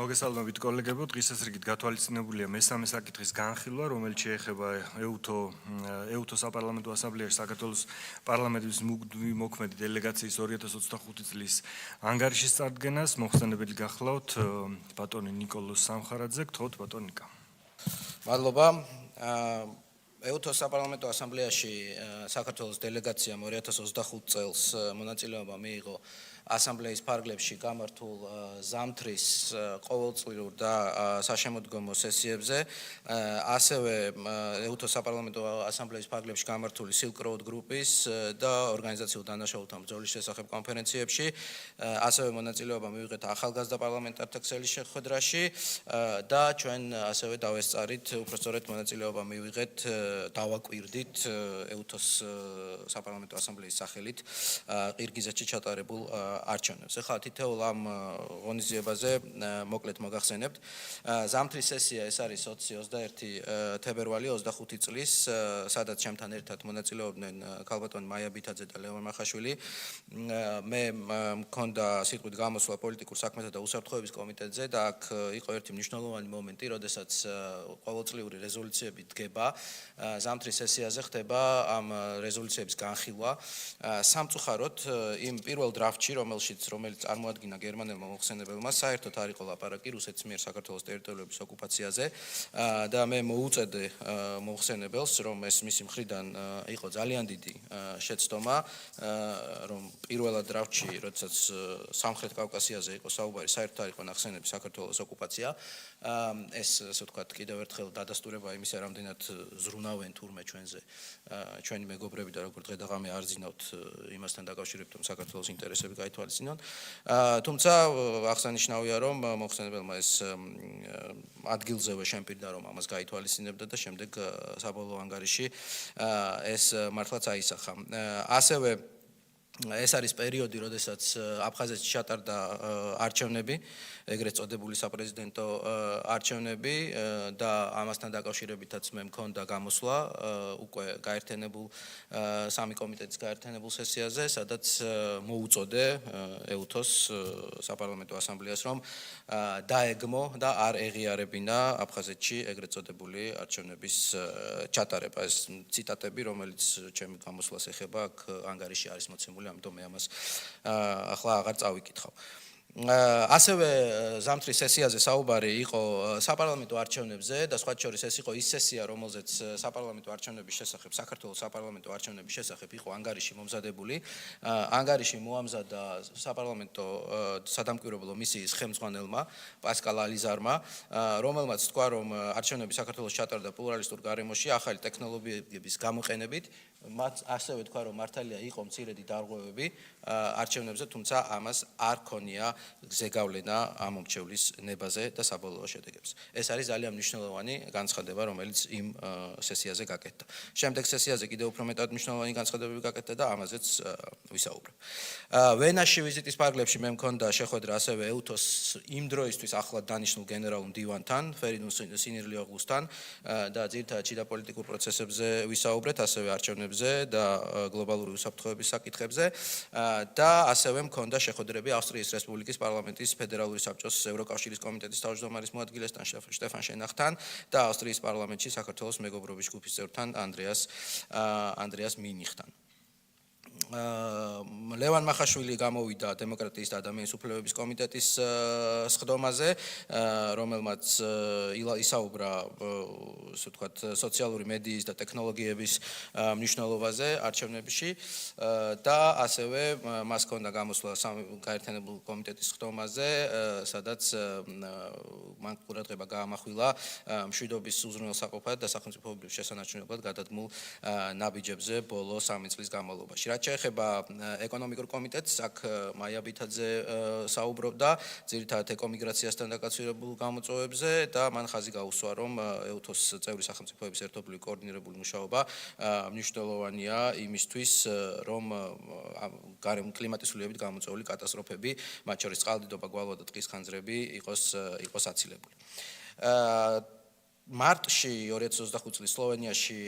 მოგესალმებით კოლეგებო, დღესასრიგით გათვალისწინებულია მესამე საკითხის განხილვა, რომელიც შეეხება ეუთო საპარლამენტო ასამბლეაში საქართველოს პარლამენტის მოქმედი დელეგაციის 2025 წლის ანგარიშის წარდგენას. მოხსენებელი გახლავთ ბატონი ნიკოლოზ სამხარაძე, გთხოვთ ბატონ ნიკა. მადლობა. ეუთო საპარლამენტო ასამბლეაში საქართველოს დელეგაციამ 2025 წელს მონაწილეობა მიიღო ასამბლეის ფარგლებში გამართულ ზამთრის ყოველწლიურ და საშემოდგომო სესიებზე, ასევე ეუთო საპარლამენტო ასამბლეის ფარგლებში გამართული Silk Road გრუპის და ორგანიზაციულ დანაშაულთა ბრძოლის შესახებ კონფერენციებში, ასევე მონაწილეობა მივიღეთ ახალგაზრდა პარლამენტართა ქსელის შეხვედრაში და ჩვენ ასევე დავესწარით, უпростоრეთ მონაწილეობა მივიღეთ, დავაკვირდით ეუთოს საპარლამენტო ასამბლეის სახელით ყირგიზეთში ჩატარებულ არჩევნებს. ახლა თითოეულ ამ ღონისძიებაზე მოკლედ მოგახსენებთ. ზამთრის სესია ეს არის 21 თებერვალი 25 წლის, სადაც ჩემთან ერთად მონაწილეობდნენ ქალბატონი მაია ბითაძე და ლევან მახაშვილი. მე მქონდა სიტყვით გამოსვლა პოლიტიკურ საქმეთა და უსაფრთხოების კომიტეტზე და აქ იყო ერთი მნიშვნელოვანი მომენტი, როდესაც ყოველწლიური რეზოლუციები დგება, ზამთრის სესიაზე ხდება ამ რეზოლუციების განხილვა. სამწუხაროდ იმ პირველ დრაფტში, რომელიც წარმოადგინა გერმანელმა მოხსენებელმა, საერთოდ არ იყო ლაპარაკი რუსეთის მიერ საქართველოს ტერიტორიების ოკუპაციაზე და მე მოუწედე მოხსენებელს, რომ ეს მისი მხრიდან იყო ძალიან დიდი შეცდომა, რომ პირველად დრავჩი, როდესაც სამხრეთ კავკასიაზე იყო საუბარი, საერთოდ არ იყო ნახსენები საქართველოს ოკუპაცია. ეს ასე ვთქვათ, კიდევ ერთხელ დადასტურება იმისა, რამდენად ზრუნავენ თურმე ჩვენზე ჩვენი მეგობრები და როგორ დღე-დღე არ ზინავთ იმასთან დაკავშირებით, რომ საქართველოს ინტერესები გაითვალისწინონ. თუმცა აღსანიშნავია, რომ მოხსენებელმა ეს ადგილზევე შემპირდა, რომ ამას გაითვალისწინებდა და შემდეგ საბოლოო ანგარიში ეს მართლაც აისახა. ასევე ეს არის პერიოდი, როდესაც აფხაზეთში ჩატარდა არჩევნები, ეგრეთ წოდებული საპრეზიდენტო არჩევნები და ამასთან დაკავშირებითაც მე მქონდა გამოსვლა უკვე გაერთიანებულ სამი კომიტეტის გაერთიანებულ სესიაზე, სადაც მოუწოდე ეუთოს საპარლამენტო ასამბლეას, რომ დაეგმო და არ ეღიარებინა აფხაზეთში ეგრეთ წოდებული არჩევნების ჩატარება. ეს ციტატები, რომელიც ჩემი გამოსვლას ეხება, აქ ანგარიში არის მოცემული, ამიტომ მე ამას ახლა აღარ წავიკითხავ. ასევე ზამთრის სესიაზე საუბარი იყო საპარლამენტო არჩევნებზე და სხვა შორის ეს იყო ის სესია, რომელზეც საპარლამენტო არჩევნების შესახებ, საქართველოს საპარლამენტო არჩევნების შესახებ იყო ანგარიში მომზადებული. ანგარიში მოამზადა საპარლამენტო სადამკვირვებლო მისიის ხელმძღვანელმა პასკალ ალიზარმა, რომელმაც თქვა, რომ არჩევნები საქართველოს ჩატარდა პლურალისტურ გარემოში, ახალი ტექნოლოგიების გამოყენებით, მათ ასევე თქვა, რომ მართალია იყო მცირედი დარღვევები არჩევნებზე, თუმცა ამას არ ქონია ზეგავლენა ამ მომრჩევლის ნებაზე და საბოლოო შედეგებს. ეს არის ძალიან მნიშვნელოვანი განცხადება, რომელიც იმ სესიაზე გაკეთდა. შემდეგ სესიაზე კიდევ უფრო მეტად მნიშვნელოვანი განცხადებები გაკეთდა და ამაზეც ვისაუბრებ. ვენაში ვიზიტის ფარგლებში მე მქონდა შეხვედრა ასევე ეუთოს იმ დროისთვის ახლად დანიშნულ გენერალურ მდივანთან, ფერიდუნ სინირლიოღლუსთან და ძირითადად შიდა პოლიტიკურ პროცესებზე ვისაუბრეთ, ასევე არჩევნებზე და გლობალური უსაფრთხოების საკითხებზე და ასევე მქონდა შეხვედრები ავსტრიის რესპუბლიკის პარლამენტის ფედერალური საბჭოს ევროკავშირის კომიტეტის თავმჯდომარის მოადგილესთან შტეფან შენახთან და ავსტრიის პარლამენტში საქართველოს მეგობრობის ჯგუფის წევრთან ანდრეას მინიხთან. ლევან მახაშვილი გამოვიდა დემოკრატიის და ადამიანის უფლებების კომიტეტის სხდომაზე, რომელმაც ისაუბრა, ასე ვთქვათ, სოციალური მედიის და ტექნოლოგიების მნიშვნელობაზე არჩევნებში და ასევე მას ჰქონდა გამოსვლა გაერთიანებულ კომიტეტის სხდომაზე, სადაც მან ყურადღება გაამახვილა მშვიდობის უზრუნველსაყოფად და სახელმწიფოებრივ შესანარჩუნებლად გადადგმულ ნაბიჯებზე ბოლო 3 წლის განმავლობაში. რაც შეეხება ეკონომიკურ კომიტეტს, აქ მაია ბითაძე საუბრობდა ძირითადად ეკომიგრაციასთან დაკავშირებულ გამოწვევებზე და მან ხაზი გაუსვა, რომ ეუთოს წევრი სახელმწიფოების ერთობლივი კოორდინირებული მუშაობა მნიშვნელოვანია იმისთვის, რომ კლიმატის ცვლილებით გამოწვეული კატასტროფები, მათ შორის წყალდიდობა, გვალვა და ტყის ხანძრები იყოს აცილებული. მარტში 2025 წლის სლოვენიაში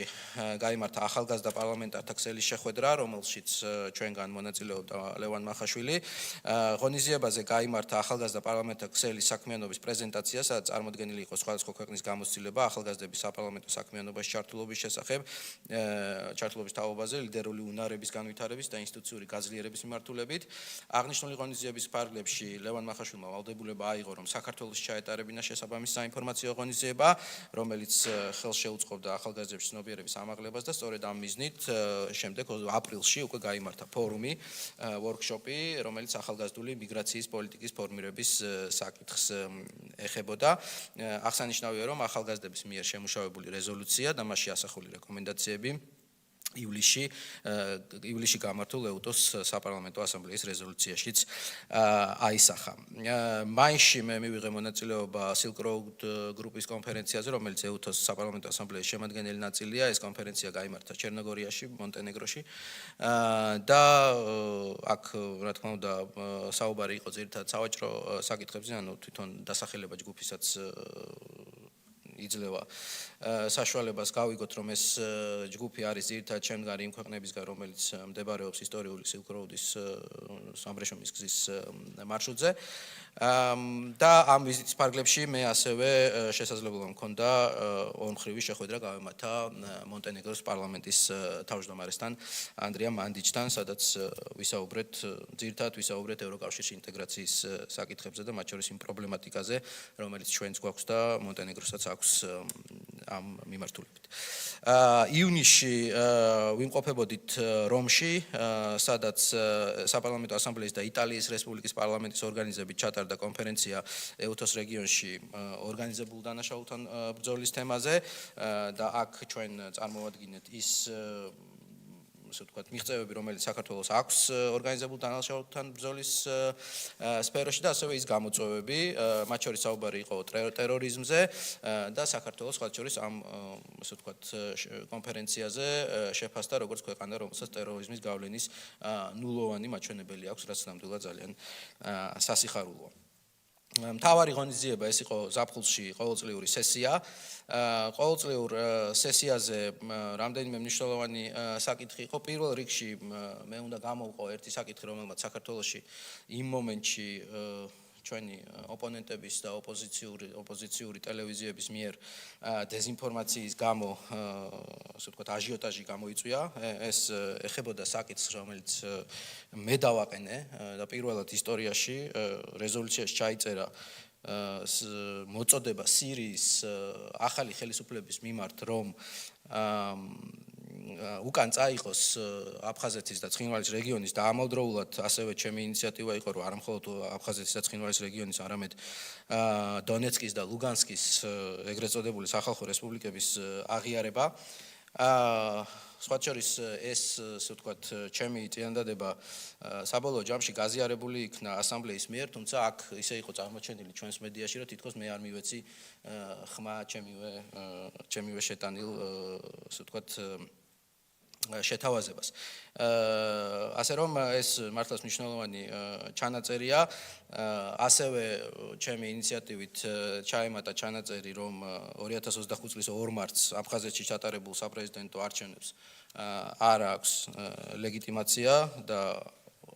გაიმართა ახალგაზრდა პარლამენტართა ქსელის შეხვედრა, რომელშიც ჩვენგან მონაწილეობდა ლევან მახაშვილი. ღონისძიებაზე გაიმართა ახალგაზრდა პარლამენტართა ქსელის საქმიანობის პრეზენტაცია, სადაც წარმოდგენილი იყო სხვადასხვა ქვეყნის გამოცდილება ახალგაზრდების საპარლამენტო საქმიანობაში ჩართულობის შესახებ, ჩართულობის თაობაზე, ლიდერული უნარების განვითარების და ინსტიტუციური გაძლიერების მიმართულებით. აღნიშნული ღონისძიების ფარგლებში ლევან მახაშვილმა ვალდებულება აიღო, რომ საქართველოს ჩაეტარებინა შესაბამისი საინფორმაციო ღონისძიება, რომელიც ხელს შეუწყობდა ახალგაზრდების ცნობიერების ამაღლებას და სწორედ ამ მიზნით შემდეგ აპრილში უკვე გაიმართა ფორუმი, ვორქშოპი, რომელიც ახალგაზრდული მიგრაციის პოლიტიკის ფორმირების საკითხს ეხებოდა. აღსანიშნავია, რომ ახალგაზრდების მიერ შემუშავებული რეზოლუცია და მასში ასახული რეკომენდაციები ივლისში გამართულ ეუთოს საპარლამენტო ასამბლეის რეზოლუციაშიც აისახა. მაისში მე მივიღე მონაწილეობა Silk Road გრუპის კონფერენციაზე, რომელიც ეუთოს საპარლამენტო ასამბლეის შემადგენელი ნაწილია. ეს კონფერენცია გაიმართა ჩერნოგორიაში, მონტენეგროში და აქ, რა თქმა უნდა, საუბარი იყო ძირითადად სავაჭრო საკითხებზე, ანუ თვითონ დასახელება ჯგუფისაც იძლევა საშუალებას გავიგოთ, რომ ეს ჯგუფი არის ძირითადად შემდგარი იმ ქვეყნებისგან, რომელიც მდებარეობს ისტორიული Silk Road-ის სამბრეშომის გზის მარშრუტზე. და ამ ვიზიტის ფარგლებში მე ასევე შესაძლებლობა მქონდა ორმხრივი შეხვედრა გავემართა მონტენეგროს პარლამენტის თავმჯდომარესთან ანდრია მანდიჩთან, სადაც ძირითადად ვისაუბრეთ ევროკავშირში ინტეგრაციის საკითხებზე და მათ შორის იმ პრობლემატიკაზე, რომელიც ჩვენც გვაქვს და მონტენეგროსაც აქვს ამ მიმართულებით. ივნისში ვიმყოფებოდით რომში, სადაც საპარლამენტო ასამბლეის და იტალიის რესპუბლიკის პარლამენტის ორგანიზებით ჩატარდა კონფერენცია ეუთოს რეგიონში ორგანიზებულ დანაშაულთან ბრძოლის თემაზე და აქ ჩვენ წარმოვადგინეთ ის ასე ვთქვათ, მიღწევები, რომელიც საქართველოს აქვს ორგანიზებულ დანაშაულთან ბრძოლის სფეროში და ასევე ის გამოწვევები, მათ შორის საუბარი იყო ტერორიზმზე და საქართველოს მათ შორის ამ ასე ვთქვათ კონფერენციაზე შეფასდა როგორც ქვეყანა, რომელსაც ტერორიზმის გავლენის ნულოვანი მაჩვენებელი აქვს, რაც ნამდვილად ძალიან სასიხარულოა. მთავარი ღონისძიება ეს იყო ზაფხულში ყოველწლიური სესია. ყოველწლიურ სესიაზე რამდენიმე მნიშვნელოვანი საკითხი იყო. პირველ რიგში მე უნდა გამოვყო ერთი საკითხი, რომელმაც საქართველოში იმ მომენტში ჩვენი ოპონენტების და ოპოზიციური ტელევიზიების მიერ დეზინფორმაციის გამო ასე ვთქვათ აჟიოტაჟი გამოიწვია. ეს ეხებოდა საკითხს, რომელიც მე დავაყენე და პირველად ისტორიაში რეზოლუციაში ჩაიწერა მოწოდება სირიის ახალი ხელისუფლების მიმართ, რომ უკან წაიღოს აფხაზეთის და ცხინვალის რეგიონის და ამავდროულად ასევე ჩემი ინიციატივა იყო, რომ არა მხოლოდ აფხაზეთის და ცხინვალის რეგიონის, არამედ დონეცკის და ლუგანსკის ეგრეთ წოდებული სახალხო რესპუბლიკების აღიარება. სხვა შორის ეს, ასე ვთქვათ, ჩემი წინადადება საბოლოო ჯამში გაზიარებული იქნა ასამბლეის მიერ, თუმცა აქ ისე იყო წარმოჩენილი ჩვენს მედიაში, რომ თითქოს მე არ მივეცი ხმა ჩემივე შეტანილ, ასე ვთქვათ, შეთავაზებას. ასე რომ ეს მართლაც მნიშვნელოვანი ჩანაწერია. ასევე ჩემი ინიციატივით ჩაემატა ჩანაწერი, რომ 2025 წლის 2 მარტს აფხაზეთში ჩატარებულ საპრეზიდენტო არჩევნებს არ აქვს ლეგიტიმაცია და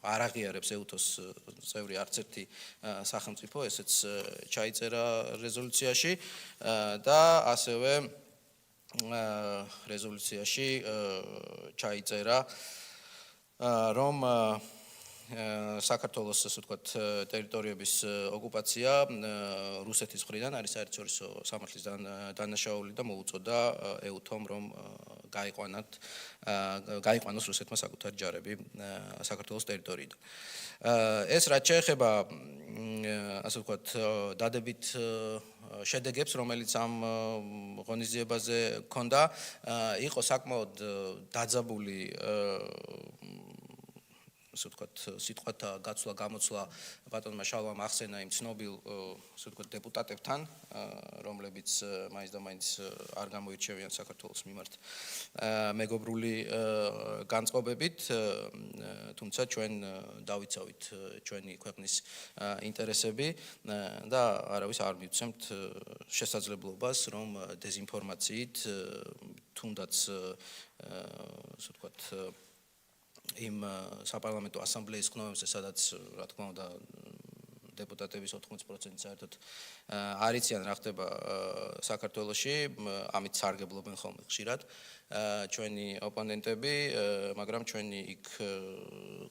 არ აღიარებს ეუთოს წევრი არც ერთი სახელმწიფო, ესეც ჩაიწერა რეზოლუციაში და ასევე რეზოლუციაში ჩაიწერა, რომ საქართველოს, ასე ვთქვათ, ტერიტორიების ოკუპაცია რუსეთის მხრიდან არის საერთაშორისო სამართლის დანაშაული და მოუწოდა ეუთომ, რომ გაიყვანოს რუსეთმა საკუთარი ჯარები საქართველოს ტერიტორიიდან. ეს რაც შეეხება, ასე ვთქვათ, დადებით შედეგებს, რომელიც ამ ღონისძიებაზე ჰქონდა, იყო საკმაოდ დაძაბული ასე ვთქვათ, სიტყვათა გაცვლა, გამოცვლა ბატონმა შალვამ ახსენა იმ ცნობილ, ასე ვთქვათ, დეპუტატებთან, რომლებიც მაინც და მაინც არ გამოირჩევიან საქართველოს მიმართ მეგობრული განწყობებით, თუმცა ჩვენ დავიცავით ჩვენი ქვეყნის ინტერესები და არავის არ მივცემთ შესაძლებლობას, რომ დეზინფორმაციით თუნდაც ასე ვთქვათ იმ საპარლამენტო ასამბლეის ხმოვანზე, სადაც რა თქმა უნდა დეპუტატების 80% საერთოდ არ იციან რა ხდება საქართველოში, ამით სარგებლობენ ხოლმე ხშირად ჩვენი ოპონენტები, მაგრამ ჩვენი იქ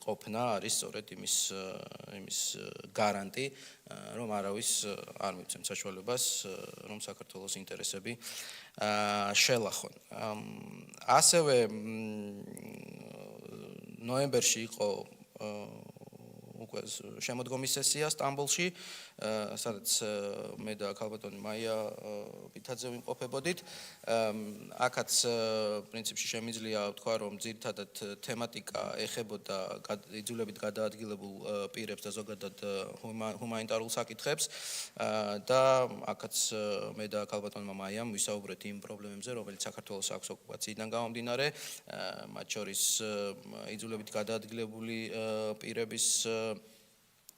ყოფნა არის სწორედ იმის გარანტი, რომ არავის არ მივცემთ საშუალებას, რომ საქართველოს ინტერესები შელახონ. ასევე ნოემბერში იყო უკვე შემოდგომის სესია სტამბოლში, სადაც მე და ქალბატონი მაია პითაძე ვიმყოფებოდით. აქაც პრინციპში შემიძლია ვთქვა, რომ ძირითადად თემატიკა ეხებოდა იძულებით გადაადგილებულ პირებს და ზოგადად ჰუმანიტარულ საკითხებს და აქაც მე და ქალბატონმა მაიამ ვისაუბრეთ იმ პრობლემებზე, რომელიც საქართველოს აქვს ოკუპაციიდან გამომდინარე, მათ შორის იძულებით გადაადგილებული პირების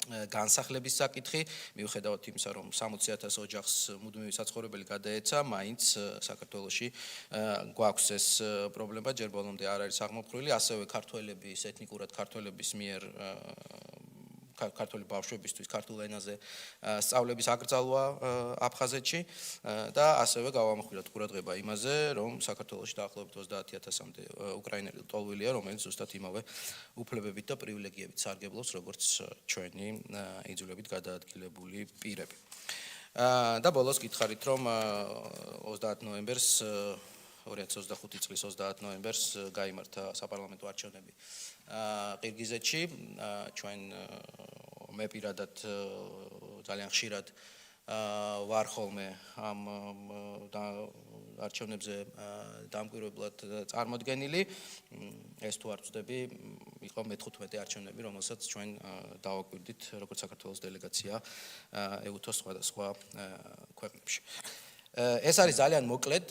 განსახლების საკითხი, მიუხედავად იმისა, რომ 60,000 ოჯახს მუდმივი საცხოვრებელი გადაეცა, მაინც საქართველოში გვაქვს ეს პრობლემა, ჯერ ბოლომდე არ არის აღმოფხვრილი, ასევე ქართველების, ეთნიკურად ქართველების მიერ ქართული ბავშვებისთვის ქართულ ენაზე სწავლების აკრძალვა აფხაზეთში და ასევე გავამახვილოთ ყურადღება იმაზე, რომ საქართველოში დაახლოებით 30,000-მდე უკრაინელი ტოლვილია, რომელიც ზუსტად იმავე უფლებებით და პრივილეგიებით სარგებლობს, როგორც ჩვენი იძულებით გადაადგილებული პირები. და ბოლოს გითხარით, რომ 30 ნოემბერს 2025 წლის 30 ნოემბერს გაიმართა საპარლამენტო არჩევნები ყირგიზეთში. ჩვენ მე პირადად ძალიან ხშირად ვარ ხოლმე ამ არჩევნებზე დამკვირვებლად წარმოდგენილი. ეს თუ არ ვწდები, იყო მე-15 არჩევნები, რომელსაც ჩვენ დავაკვირდით როგორც საქართველოს დელეგაცია ეუთოს სხვადასხვა ქვეყნებში. ეს არის ძალიან მოკლედ,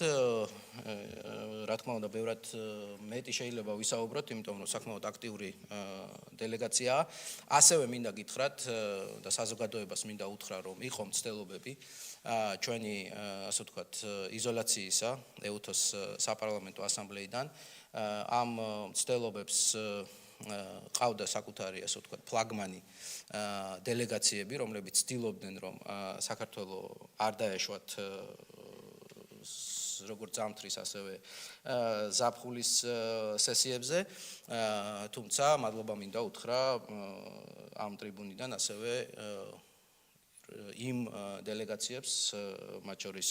რა თქმა უნდა, ბევრად მეტი შეიძლება ვისაუბროთ, იმიტომ რომ საკმაოდ აქტიური დელეგაციაა. ასევე მინდა გითხრათ და საზოგადოებას მინდა უთხრა, რომ იყო მცდელობები ჩვენი, ასე ვთქვათ, იზოლაციისა ეუთოს საპარლამენტო ასამბლეიდან. ამ მცდელობებს ყავდა საკუთარი, ასე ვთქვათ, ფლაგმანი დელეგაციები, რომლებიც ცდილობდნენ, რომ საქართველოს არ დაეშვათ როგორც ზამთრის, ასევე ზაფხულის სესიებზე, თუმცა მადლობა მინდა უთხრა ამ ტრიბუნიდან ასევე იმ დელეგაციებს, მათ შორის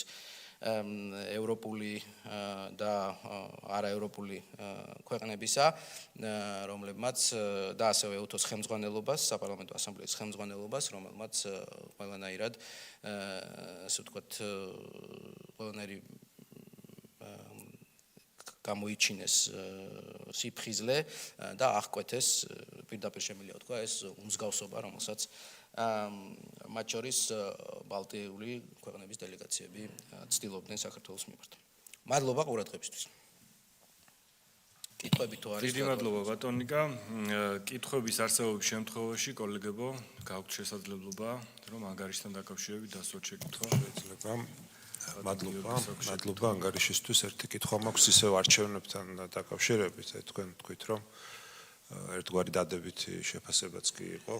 ევროპული და არაევროპული ქვეყნებისა, რომლებმაც და ასევე ეუთოს ხელმძღვანელობას, საპარლამენტო ასამბლეის ხელმძღვანელობას, რომელმაც ყველანაირად, ასე ვთქვათ, ყველანაირი გამოიჩინეს სიფხიზლე და აღკვეთეს, პირდაპირ შემიძლია ვთქვა, ეს უმსგავსობა, რომელსაც მათ შორის ბალტიური ქვეყნების დელეგაციები ცდილობდნენ საქართველოს მიმართ. მადლობა ყურადღებისთვის. კითხვები თუ არის? დიდი მადლობა ბატონიკა. კითხვების არსებობის შემთხვევაში, კოლეგებო, გაქვთ შესაძლებლობა, რომ ანგარიშთან დაკავშირებით დასვათ შეკითხვა. შეიძლება. მადლობა ანგარიშისთვის. ერთი კითხვა მაქვს ისევ არჩევნებთან დაკავშირებით, თქვენ თქვით, რომ ერთგვარი დადებითი შეფასებაც კი იყო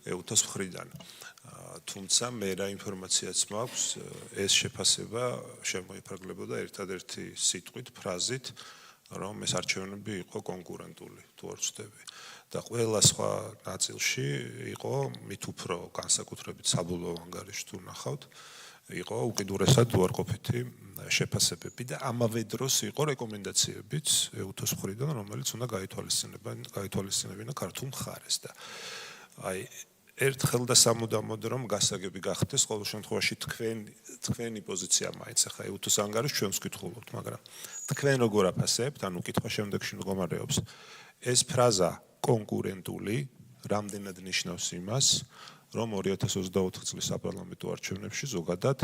ეუთოს მხრიდან. თუმცა მე რა ინფორმაციაც მაქვს, ეს შეფასება შემოიფარგლებოდა ერთადერთი სიტყვით, ფრაზით, რომ ეს არჩევნები იყო კონკურენტული, თუ არ ვცდები. და ყველა სხვა ნაწილში იყო მით უფრო განსაკუთრებით საბოლოო ანგარიში თუ ნახავთ, იყო უკიდურესად უარყოფითი შეფასებები და ამავე დროს იყო რეკომენდაციებიც ეუთოს მხრიდან, რომელიც უნდა გაითვალისწინებინა ქართულ მხარეს და აი ერთხელ და სამუდამოდ რომ გასაგები გახდეს, ყოველ შემთხვევაში თქვენი პოზიცია მაინც ახლა ეუთოს ანგარიშს ჩვენს ვკითხულობთ, მაგრამ თქვენ როგორ აფასებთ, ანუ კითხვა შემდეგში მდგომარეობს, ეს ფრაზა კონკურენტული რამდენად ნიშნავს იმას, რომ 2024 წლის საპარლამენტო არჩევნებში ზოგადად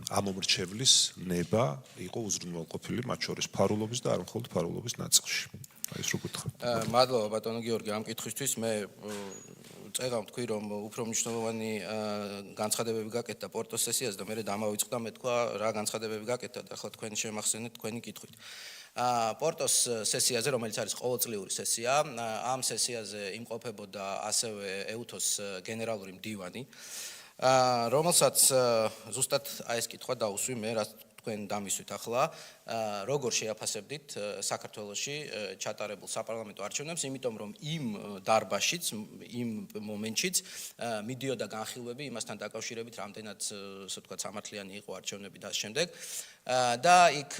ამომრჩევლის ნება იყო უზრუნველყოფილი მათ შორის ფარულობის და არ მხოლოდ ფარულობის ნაწილში. აი ეს რო გითხრათ. მადლობა ბატონო გიორგი ამ კითხვისთვის. მე წეგავ თქვი, რომ უფრო მნიშვნელოვანი განცხადებები გაკეთდა პორტოს სესიაზე და მე დამავიწყდა მე თქვა რა განცხადებები გაკეთდა და ახლა თქვენ შემახსენეთ თქვენი კითხვით. პორტოს სესიაზე, რომელიც არის ყოველწლიური სესია, ამ სესიაზე იმყოფებოდა ასევე ეუთოს გენერალური მდივანი, რომელსაც ზუსტად აი ეს კითხვა დაუსვი მე, რაც თქვენ დამისვით ახლა, როგორ შეაფასებდით საქართველოში ჩატარებულ საპარლამენტო არჩევნებს, იმიტომ რომ იმ დარბაზშიც, იმ მომენტშიც მიდიოდა განხილვები იმასთან დაკავშირებით, რამდენად, ასე ვთქვათ, სამართლიანი იყო არჩევნები და შემდეგ. და იქ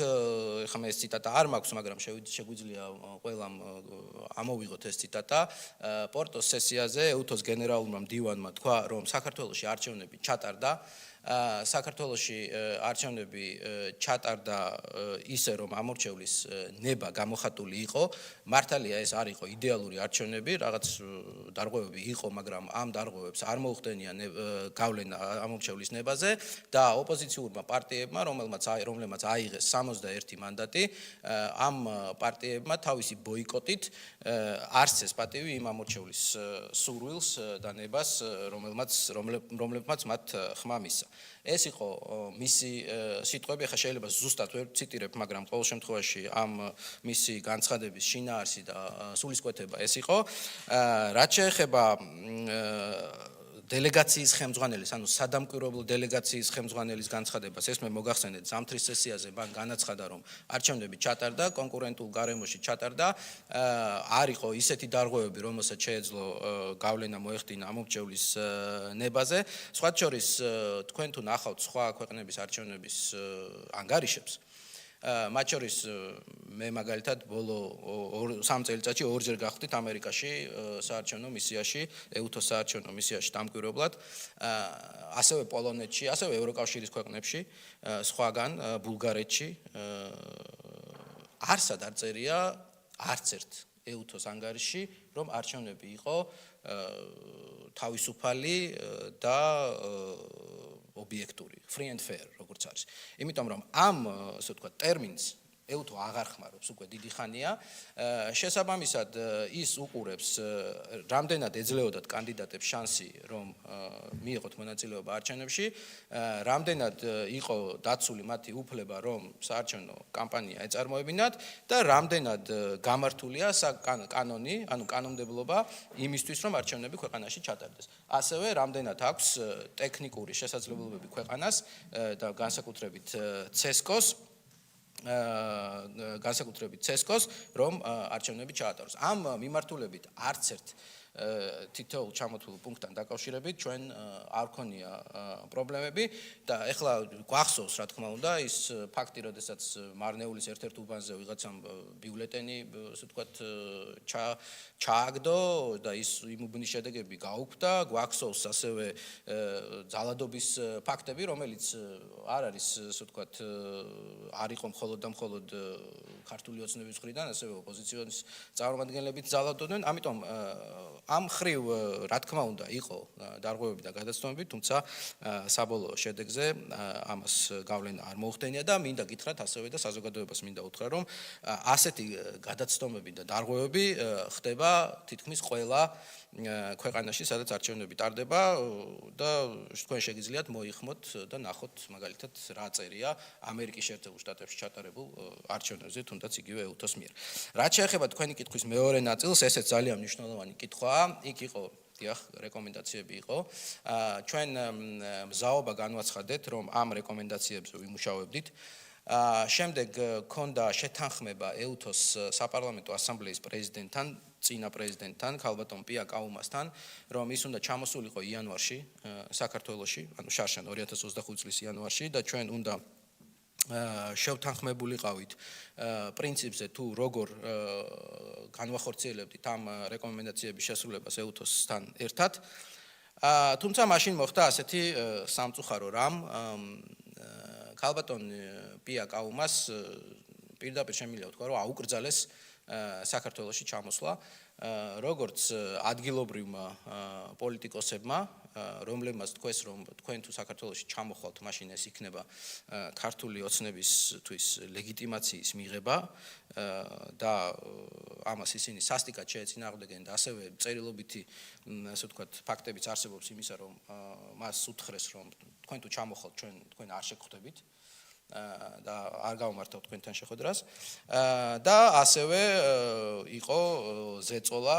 ხომ ეს ციტატა არ მაქვს, მაგრამ შეგვიძლია ყველამ ამოვიღოთ ეს ციტატა. პორტოს სესიაზე ეუთოს გენერალურმა მდივანმა თქვა, რომ საქართველოში არჩევნები ჩატარდა. საქართველოში არჩევნები ჩატარდა ისე, რომ ამორჩევლის ნება გამოხატული იყო. მართალია ეს არ იყო იდეალური არჩევნები, რაღაც დარღვევები იყო, მაგრამ ამ დარღვევებს არ მოუხდენია გავლენა ამორჩევლის ნებაზე და ოპოზიციურმა პარტიებმა, რომლებმაც აიღეს 61 მანდატი, ამ პარტიებმა თავისი ბოიკოტით არცეს პატივი იმ ამორჩევლის სურვილს და ნებას, რომლებმაც მათ ხმა მისცა. ეს იყო მისი სიტყვები, ახლა შეიძლება ზუსტად ვერ ციტირებ, მაგრამ ყოველ შემთხვევაში ამ მისი განცხადების შინაარსი და სულისკვეთება ეს იყო. რაც შეეხება დელეგაციის ხელმძღვანელის, ანუ სადამკვირვებლო დელეგაციის ხელმძღვანელის განცხადებას, ეს მე მოგახსენეთ, ზამთრის სესიაზე მან განაცხადა, რომ არჩევნები ჩატარდა, კონკურენტულ გარემოში ჩატარდა, არ იყო ისეთი დარღვევები, რომელსაც შეეძლო გავლენა მოეხდინა ამორჩევლის ნებაზე. სხვათა შორის, თქვენ თუ ნახავთ სხვა ქვეყნების არჩევნების ანგარიშებს, მათ შორის მე მაგალითად ბოლო 3 წელიწადში 2-ჯერ გავხდით ამერიკაში საარჩევნო მისიაში, ეუთოს საარჩევნო მისიაში დამკვირვებლად, ასევე პოლონეთში, ასევე ევროკავშირის ქვეყნებში, სხვაგან ბულგარეთში არსად არ წერია არც ერთ ეუთოს ანგარიში, რომ არჩევნები იყო თავისუფალი და ობიექტური, free and fair, როგორც არის. იმიტომ რომ ამ, ასე ვთქვათ, ტერმინს ეუთო აღარ ხმარობს უკვე დიდი ხანია. შესაბამისად ის უყურებს რამდენად ეძლეოდათ კანდიდატებს შანსი, რომ მიიღოთ მონაწილეობა არჩევნებში, რამდენად იყო დაცული მათი უფლება, რომ საარჩევნო კამპანია ეწარმოებინათ და რამდენად გამართულია კანონი, ანუ კანონმდებლობა იმისთვის, რომ არჩევნები ქვეყანაში ჩატარდეს. ასევე რამდენად აქვს ტექნიკური შესაძლებლობები ქვეყანას და განსაკუთრებით CESCO-ს, რომ არჩევნები ჩაატაროს. ამ მიმართულებით არც ერთ თითოეულ ჩამოთვლილ პუნქტთან დაკავშირებით ჩვენ არ ქონია პრობლემები და ეხლა გვახსოვს, რა თქმა უნდა, ის ფაქტი, როდესაც მარნეულის ერთ-ერთ უბანზე ვიღაცამ ბიულეტენი, ასე ვთქვათ, ჩააგდო და იმ უბნის შედეგები გაუქმდა, გვახსოვს ასევე ძალადობის ფაქტები, რომელიც არ არის, ასე ვთქვათ, არ იყო მხოლოდ და მხოლოდ ქართული ოცნების მხრიდან, ასევე ოპოზიციონის წარმომადგენლებიც ძალადობდნენ, ამიტომ ამ ხრივ, რა თქმა უნდა, იყო დარღვევები და გადაცდომები, თუმცა საბოლოო შედეგზე ამას გავლენა არ მოუხდენია და მინდა გითხრათ ასევე და საზოგადოებას მინდა უთხრა, რომ ასეთი გადაცდომები და დარღვევები ხდება თითქმის ყველა ქვეყანაში, სადაც არჩევნები ტარდება და თქვენ შეგიძლიათ მოიხმოთ და ნახოთ მაგალითად რა წერია ამერიკის შეერთებულ შტატებში ჩატარებულ არჩევნებზე, თუნდაც იგივე ეუთოს მიერ. რაც შეეხება თქვენი კითხვის მეორე ნაწილს, ესეც ძალიან მნიშვნელოვანი კითხვაა. იქ იყო დიახ, რეკომენდაციები იყო. ჩვენ მზაობა განვაცხადეთ, რომ ამ რეკომენდაციებზე ვიმუშავებდით. შემდეგ ქონდა შეთანხმება ეუთოს საპარლამენტო ასამბლეის პრეზიდენტთან, წინა პრეზიდენტთან, ქალბატონ პია კაუმასთან, რომ ის უნდა ჩამოსულიყო იანვარში საქართველოში, ანუ შარშან 2025 წლის იანვარში და ჩვენ უნდა შევთანხმებულიყავით პრინციპზე თუ როგორ განვახორციელებდით ამ რეკომენდაციების შესრულებას ეუთოსთან ერთად. თუმცა მაშინ მოხდა ასეთი სამწუხარო რამ, ქალბატონ პია კაუმას პირდაპირ შემიძლია ვთქვა, რომ აუკრძალეს საქართველოში ჩამოსვლა, როგორც ადგილობრივმა პოლიტიკოსებმა, რომლებმაც თქვეს, რომ თქვენ თუ საქართველოში ჩამოხვალთ, მაშინ ეს იქნება ქართული ოცნებისთვის ლეგიტიმაციის მიღება და ამას ისინი სასტიკად შეეწინააღმდეგნენ და ასევე წერილობითი, ასე ვთქვათ, ფაქტებიც არსებობს იმისა, რომ მას უთხრეს, რომ თქვენ თუ ჩამოხვალთ, თქვენ არ შეგხვდებით და არ გავმართავთ თქვენთან შეხვედრას და ასევე იყო ზეწოლა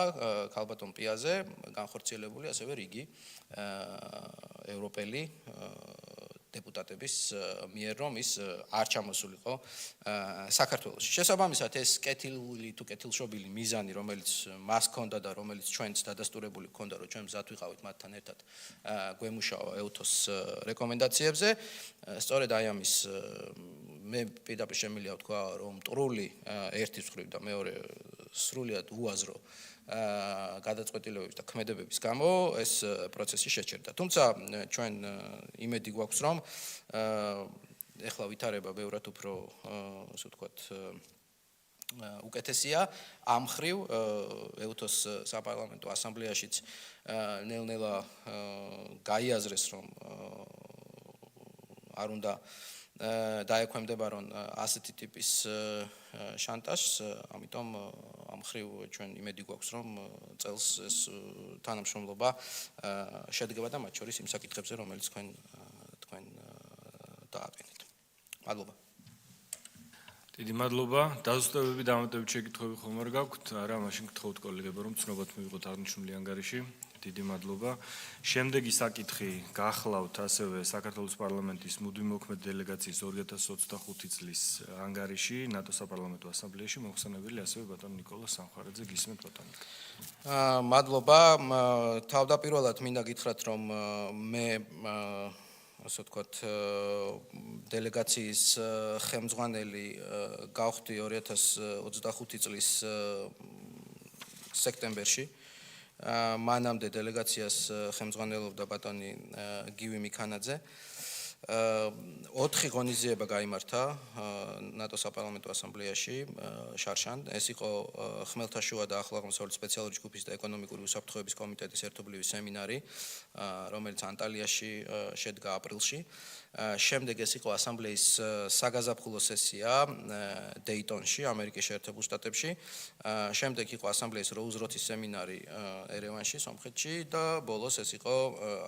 ქალბატონ პიაზე განხორციელებული ასევე რიგი ევროპელი დეპუტატების მიერ, რომ ის არ ჩამოსულიყო საქართველოში. შესაბამისად ეს კეთილი თუ კეთილშობილი მიზანი, რომელიც მას ჰქონდა და რომელიც ჩვენც დადასტურებული ჰქონდა, რომ ჩვენ მზად ვიყავით მათთან ერთად გვემუშავა ეუთოს რეკომენდაციებზე, სწორედ აი ამის მე პირდაპირ შემიძლია ვთქვა, რომ მტრული ერთის მხრივ და მეორე სრულიად უაზრო გადაწყვეტილებების და ქმედებების გამო ეს პროცესი შეჩერდა. თუმცა ჩვენ იმედი გვაქვს, რომ ეხლა ვითარება ბევრად უფრო, ასე ვთქვათ, უკეთესია ამ მხრივ ეუთოს საპარლამენტო ასამბლეაშიც ნელ-ნელა გაიაზრეს, რომ არ უნდა დაექვემდება რომ ასეთი ტიპის შანტაჟს, ამიტომ ამ ხრივ ჩვენ იმედი გვაქვს რომ წელს ეს თანამშრომლობა შედგება და მათ შორის იმ საკითხებზე რომელიც თქვენ დააყენეთ. მადლობა. დიდი მადლობა. დაზუსტებები დამატებით შეკითხვები ხომ არ გაქვთ? არა, მაშინ გთხოვთ კოლეგებო რომ ცნობად მივიღოთ აღნიშნული ანგარიში. დიდი მადლობა. შემდეგი საკითხი გახლავთ ასევე საქართველოს პარლამენტის მუდმივმოქმედი დელეგაციის 2025 წლის ანგარიში ნატოს საპარლამენტო ასამბლეაში მოხსენებელი ასევე ბატონ ნიკოლოზ სამხარაძე გისმენთ ბატონო. მადლობა. თავდაპირველად მინდა გითხრათ რომ მე ასე ვთქვათ დელეგაციის ხელმძღვანელი გავხდი 2025 წლის სექტემბერში. მანამდე დელეგაციას ხელმძღვანელობდა ბატონი გივი მიქანაძე. 4 ღონისძიება გაიმართა ნატოს საპარლამენტო ასამბლეაში შარშან. ეს იყო ხმელთაშუა და ახლო აღმოსავლეთის სპეციალური ჯგუფის და ეკონომიკური უსაფრთხოების კომიტეტის ერთობლივი სემინარი, რომელიც ანტალიაში შედგა აპრილში. შემდეგ ეს იყო ასამბლეის საგაზაფხულო სესია დეიტონში, ამერიკის შეერთებულ შტატებში. შემდეგ იყო ასამბლეის როუზროთის სემინარი ერევანში, სომხეთში და ბოლოს ეს იყო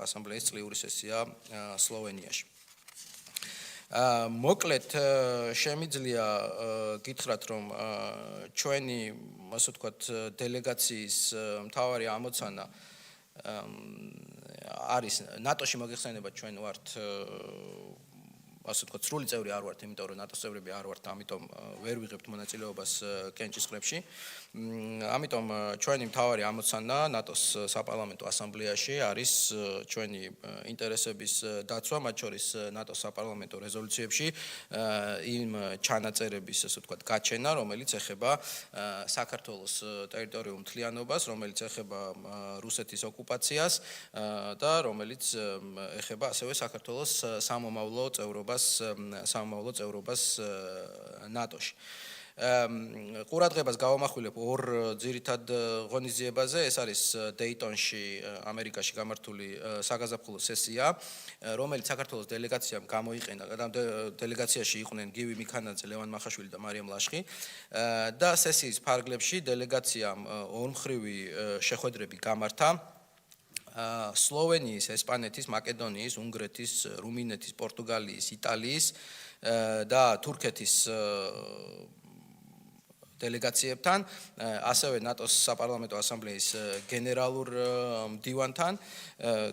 ასამბლეის წლიური სესია სლოვენიაში. მოკლედ შემიძლია გითხრათ რომ ჩვენი ასე ვთქვათ დელეგაციის მთავარი ამოცანა არის ნატოში მოგეხსენება ჩვენ ვართ ასე ვთქვათ სრული წევრი არ ვართ, იმიტომ რომ ნატოს წევრები არ ვართ, ამიტომ ვერ ვიღებთ მონაწილეობას კენჭის ყრებში. ამიტომ ჩვენი მთავარი ამოცანა ნატოს საპარლამენტო ასამბლეაში არის ჩვენი ინტერესების დაცვა, მათ შორის ნატოს საპარლამენტო რეზოლუციებში იმ ჩანაწერების ასე ვთქვათ გაჩენა, რომელიც ეხება საქართველოს ტერიტორიულ მთლიანობას, რომელიც ეხება რუსეთის ოკუპაციას და რომელიც ეხება ასევე საქართველოს სამომავლო წევრობას ნატოში. ყურადღებას გავამახვილებ ორ ძირითად ღონისძიებაზე, ეს არის დეიტონში, ამერიკაში გამართული საგაზაფხულო სესია, რომელიც საქართველოს დელეგაციამ გამოიყენა, დელეგაციაში იყვნენ გივი მიქანაძე, ლევან მახაშვილი და მარიამ ლაშხი და სესიის ფარგლებში დელეგაციამ ორმხრივი შეხვედრები გამართა სლოვენიის, ესპანეთის, მაკედონიის, უნგრეთის, რუმინეთის, პორტუგალიის, იტალიის და თურქეთის დელეგაციებთან, ასევე ნატოს საპარლამენტო ასამბლეის გენერალურ მდივანთან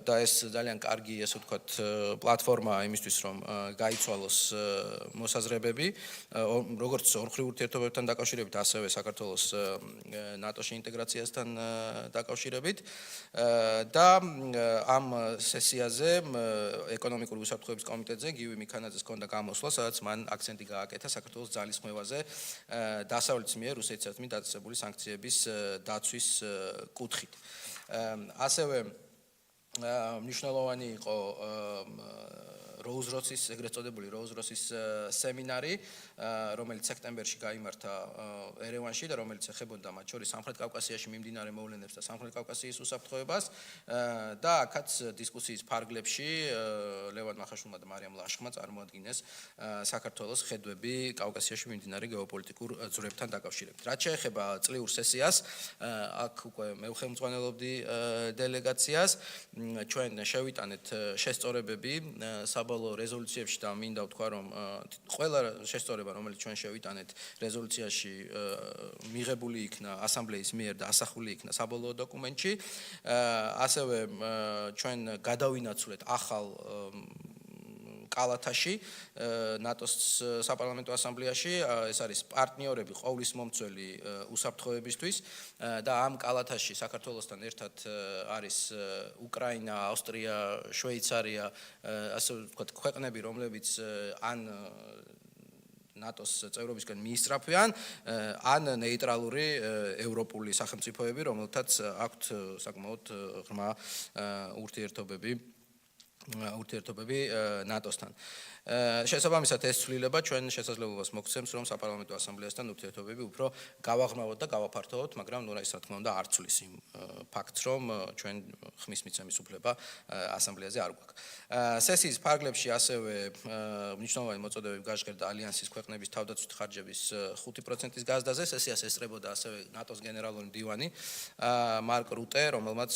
და ეს ძალიან კარგი, ასე ვთქვათ, პლატფორმაა იმისთვის, რომ გაიცვალოს მოსაზრებები, როგორც ორმხრივ ურთიერთობებთან დაკავშირებით, ასევე საქართველოს ნატოში ინტეგრაციასთან დაკავშირებით და ამ სესიაზე ეკონომიკური უსაფრთხოების კომიტეტზე გივი მიქანაძეს ჰქონდა გამოსვლა, სადაც მან აქცენტი გააკეთა საქართველოს ძალისხმევაზე დასავლეთის მიერ რუსეთისადმი დაწესებული სანქციების დაცვის კუთხით. ასევე მნიშვნელოვანი იყო როუზროთის, ეგრეთ წოდებული როუზროთის სემინარი, რომელიც სექტემბერში გაიმართა ერევანში და რომელიც ეხებოდა მათ შორის სამხრეთ კავკასიაში მიმდინარე მოვლენებს და სამხრეთ კავკასიის უსაფრთხოებას და აქაც დისკუსიის ფარგლებში ლევან მახაშვილმა და მარიამ ლაშხმა წარმოადგინეს საქართველოს ხედვები კავკასიაში მიმდინარე გეოპოლიტიკურ ძვრებთან დაკავშირებით. რაც შეეხება წლიურ სესიას, აქ უკვე მე ვხელმძღვანელობდი დელეგაციას, ჩვენ შევიტანეთ შესწორებები საბოლოო რეზოლუციებში და მინდა ვთქვა, რომ ყველა შესწორება, რომელიც ჩვენ შევიტანეთ რეზოლუციაში, მიღებული იქნა ასამბლეის მიერ და ასახული იქნა საბოლოო დოკუმენტში. ასევე ჩვენ გადავინაცვლეთ ახალ კალათაში ნატოს საპარლამენტო ასამბლეაში, ეს არის პარტნიორები ყოვლის მომცველი უსაფრთხოებისთვის და ამ კალათაში საქართველოსთან ერთად არის უკრაინა, ავსტრია, შვეიცარია, ასე ვთქვათ, ქვეყნები, რომლებიც ან ნატოს წევრობისგან მიისწრაფვიან, ან ნეიტრალური ევროპული სახელმწიფოები, რომელთაც აქვთ საკმაოდ ღრმა ურთიერთობები ურთიერთობები ნატოსთან. შესაბამისად ეს ცვლილება ჩვენ შესაძლებლობას მოგცემს, რომ საპარლამენტო ასამბლეასთან ურთიერთობები უფრო გავაღრმავოთ და გავაფართოვოთ, მაგრამ რა თქმა უნდა არ ცვლის იმ ფაქტს, რომ ჩვენ ხმის მიცემის უფლება ასამბლეაზე არ გვაქვს. სესიის ფარგლებში ასევე მნიშვნელოვანი მოწოდებები გაჟღერდა ალიანსის ქვეყნების თავდაცვითი ხარჯების 5%-ის გაზრდაზე. სესიას ესწრებოდა ასევე ნატოს გენერალური მდივანი მარკ რუტე, რომელმაც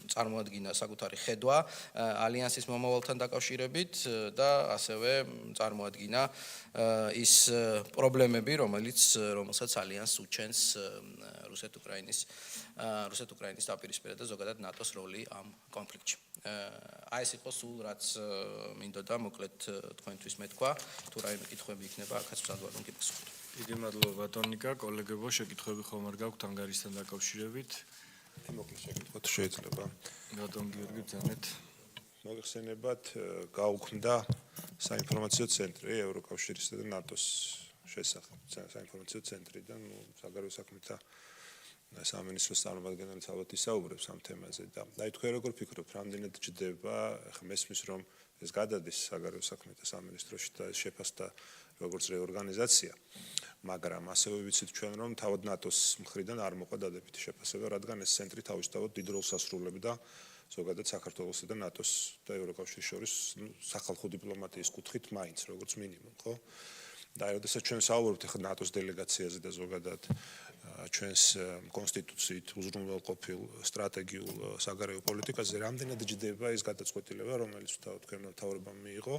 წარმოადგინა საკუთარი ხედვა ალიანსის მომავალთან დაკავშირებით და ასევე წარმოადგინა ის პრობლემები, რომელსაც ალიანსს უჩენს რუსეთ-უკრაინის დაპირისპირება და ზოგადად ნატოს როლი ამ კონფლიქტში. აი ეს იყო სულ რაც მინდოდა მოკლედ თქვენთვის მეთქვა, თუ რაიმე კითხვები იქნება, აქაც ვსადვარ რომ გიპასუხოთ. დიდი მადლობა ბატონიკა, კოლეგებო, შეკითხვები ხომ არ გაქვთ ანგარიშთან დაკავშირებით? მოკლედ შეკითხვათ შეიძლება. ბატონ გიორგი ბრძანეთ. მოგეხსენებათ, გაუქმდა საინფორმაციო ცენტრი ევროკავშირისა და ნატოს შესახებ. საინფორმაციო ცენტრიდან საგარეო საქმეთა სამინისტროს წარმომადგენელი ალბათ ისაუბრებს ამ თემაზე და აი თქვენ როგორ ფიქრობთ, რამდენად ჯდება, ხა მესმის რომ ეს გადადის საგარეო საქმეთა სამინისტროში და ეს შეფასდა როგორც რეორგანიზაცია, მაგრამ ასევე ვიცით ჩვენ რომ თავად ნატოს მხრიდან არ მოყვა დადებითი შეფასება, რადგან ეს ცენტრი თავისთავად დიდ როლს ასრულებდა ზოგადად საქართველოსა და ნატოს და ევროკავშირის შორის სახალხო დიპლომატიის კუთხით მაინც როგორც მინიმუმ, ხო? და როდესაც ჩვენ საუბრობთ ახლა ნატოს დელეგაციაზე და ზოგადად ჩვენს კონსტიტუციით უზრუნველყოფილ სტრატეგიულ საგარეო პოლიტიკაზე, რამდენად ჯდება ეს გადაწყვეტილება, რომელიც თქვენ მთავრობამ მიიღო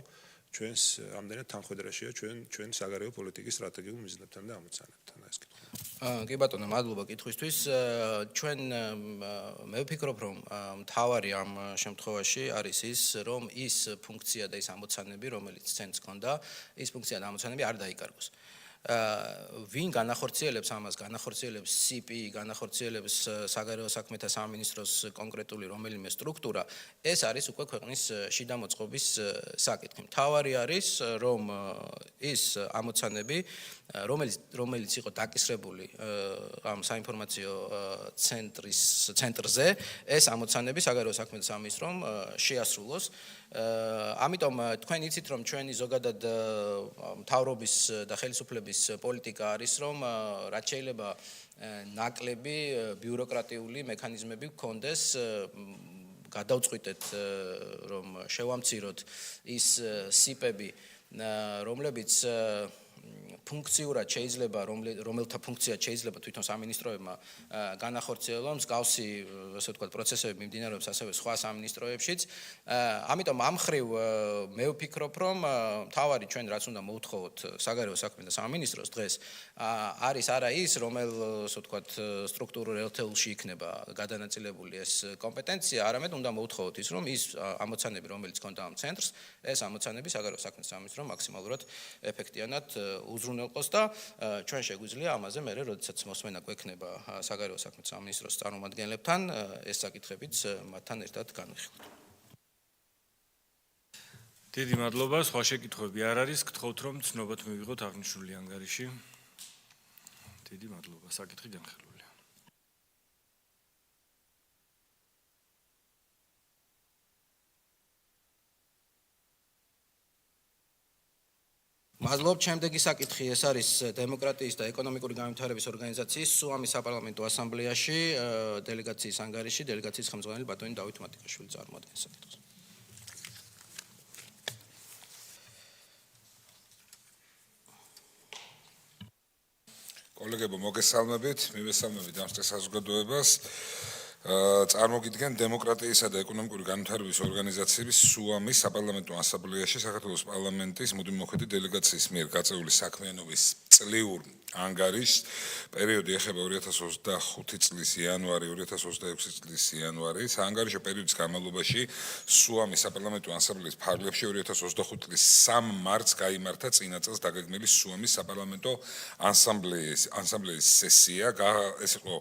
ჩვენს რამდენად თანხმედრაშია ჩვენ საგარეო პოლიტიკის სტრატეგიულ მიზნებთან და ამოცანებთან ეს კითხვა. კი ბატონო, მადლობა კითხვისთვის. ჩვენ მე ვფიქრობ, რომ მთავარი ამ შემთხვევაში არის ის, რომ ის ფუნქცია და ის ამოცანები, რომელიც ცენტრს ჰქონდა, ის ფუნქცია და ამოცანები არ დაიკარგოს. ვინ განახორციელებს ამას, განახორციელებს CP, განახორციელებს საგარეო საქმეთა სამინისტროს კონკრეტული რომელიმე სტრუქტურა, ეს არის უკვე ქვეყნის შიდა მოწყობის საკითხი. მთავარი არის, რომ ის ამოცანები, რომელიც იყო დაკისრებული ამ საინფორმაციო ცენტრზე, ეს ამოცანები საგარეო საქმეთა სამინისტრომ შეასრულოს. ამიტომ თქვენ იცით, რომ ჩვენი ზოგადად მთავრობის და ხელისუფლების პოლიტიკა არის, რომ რაც შეიძლება ნაკლები ბიუროკრატიული მექანიზმები გქონდეს, გადავწყვიტეთ, რომ შევამციროთ ის სიპები, რომლებიც ფუნქციურად შეიძლება, რომელთა ფუნქცია შეიძლება თვითონ სამინისტროებმა განახორციელონ, მსგავსი, ასე ვთქვათ, პროცესები მიმდინარეობს ასევე სხვა სამინისტროებშიც. ამიტომ ამ მხრივ მე ვფიქრობ, რომ მთავარი ჩვენ რაც უნდა მოვთხოვოთ საგარეო საქმეთა სამინისტროს დღეს არის არა ის, რომელ, ასე ვთქვათ, სტრუქტურულ ერთეულში იქნება გადანაწილებული ეს კომპეტენცია, არამედ უნდა მოვთხოვოთ ის, რომ ის ამოცანები, რომელიც ჰქონდა ამ ცენტრს, ეს ამოცანები საგარეო საქმეთა სამინისტრომ მაქსიმალურად ეფექტიანად უზრუნველყოს და ჩვენ შეგვიძლია ამაზე მერე, როდესაც მოსმენა გვექნება საგარეო საქმეთა სამინისტროს წარმომადგენლებთან, ეს საკითხებიც მათთან ერთად განვიხილოთ. დიდი მადლობა, სხვა შეკითხვები არ არის, გთხოვთ რომ ცნობად მივიღოთ აღნიშნული ანგარიში. დიდი მადლობა, საკითხი განხილულია. მადლობ, შემდეგი საკითხი ეს არის დემოკრატიის და ეკონომიკური განვითარების ორგანიზაციის სუამის საპარლამენტო ასამბლეაში დელეგაციის ანგარიში, დელეგაციის ხელმძღვანელი ბატონი დავით მატიკაშვილი წარმოადგენს საკითხს. კოლეგებო, მოგესალმებით, მივესალმებით ამ საზოგადოებას. წარმოგიდგენ დემოკრატიისა და ეკონომიკური განვითარების ორგანიზაციების სუამის საპარლამენტო ასამბლეაში საქართველოს პარლამენტის მუდმივი მოქმედი დელეგაციის მიერ გაწეული საქმიანობის წლიურ ანგარიშს პერიოდი ეხება 2025 წლის იანვარი 2026 წლის იანვარი. საანგარიშო პერიოდის განმავლობაში სუამის საპარლამენტო ასამბლეის ფარგლებში 2025 წლის 3 მარტს გაიმართა წინა წელს დაგეგმილი სუამის საპარლამენტო ასამბლეის სესია. ეს იყო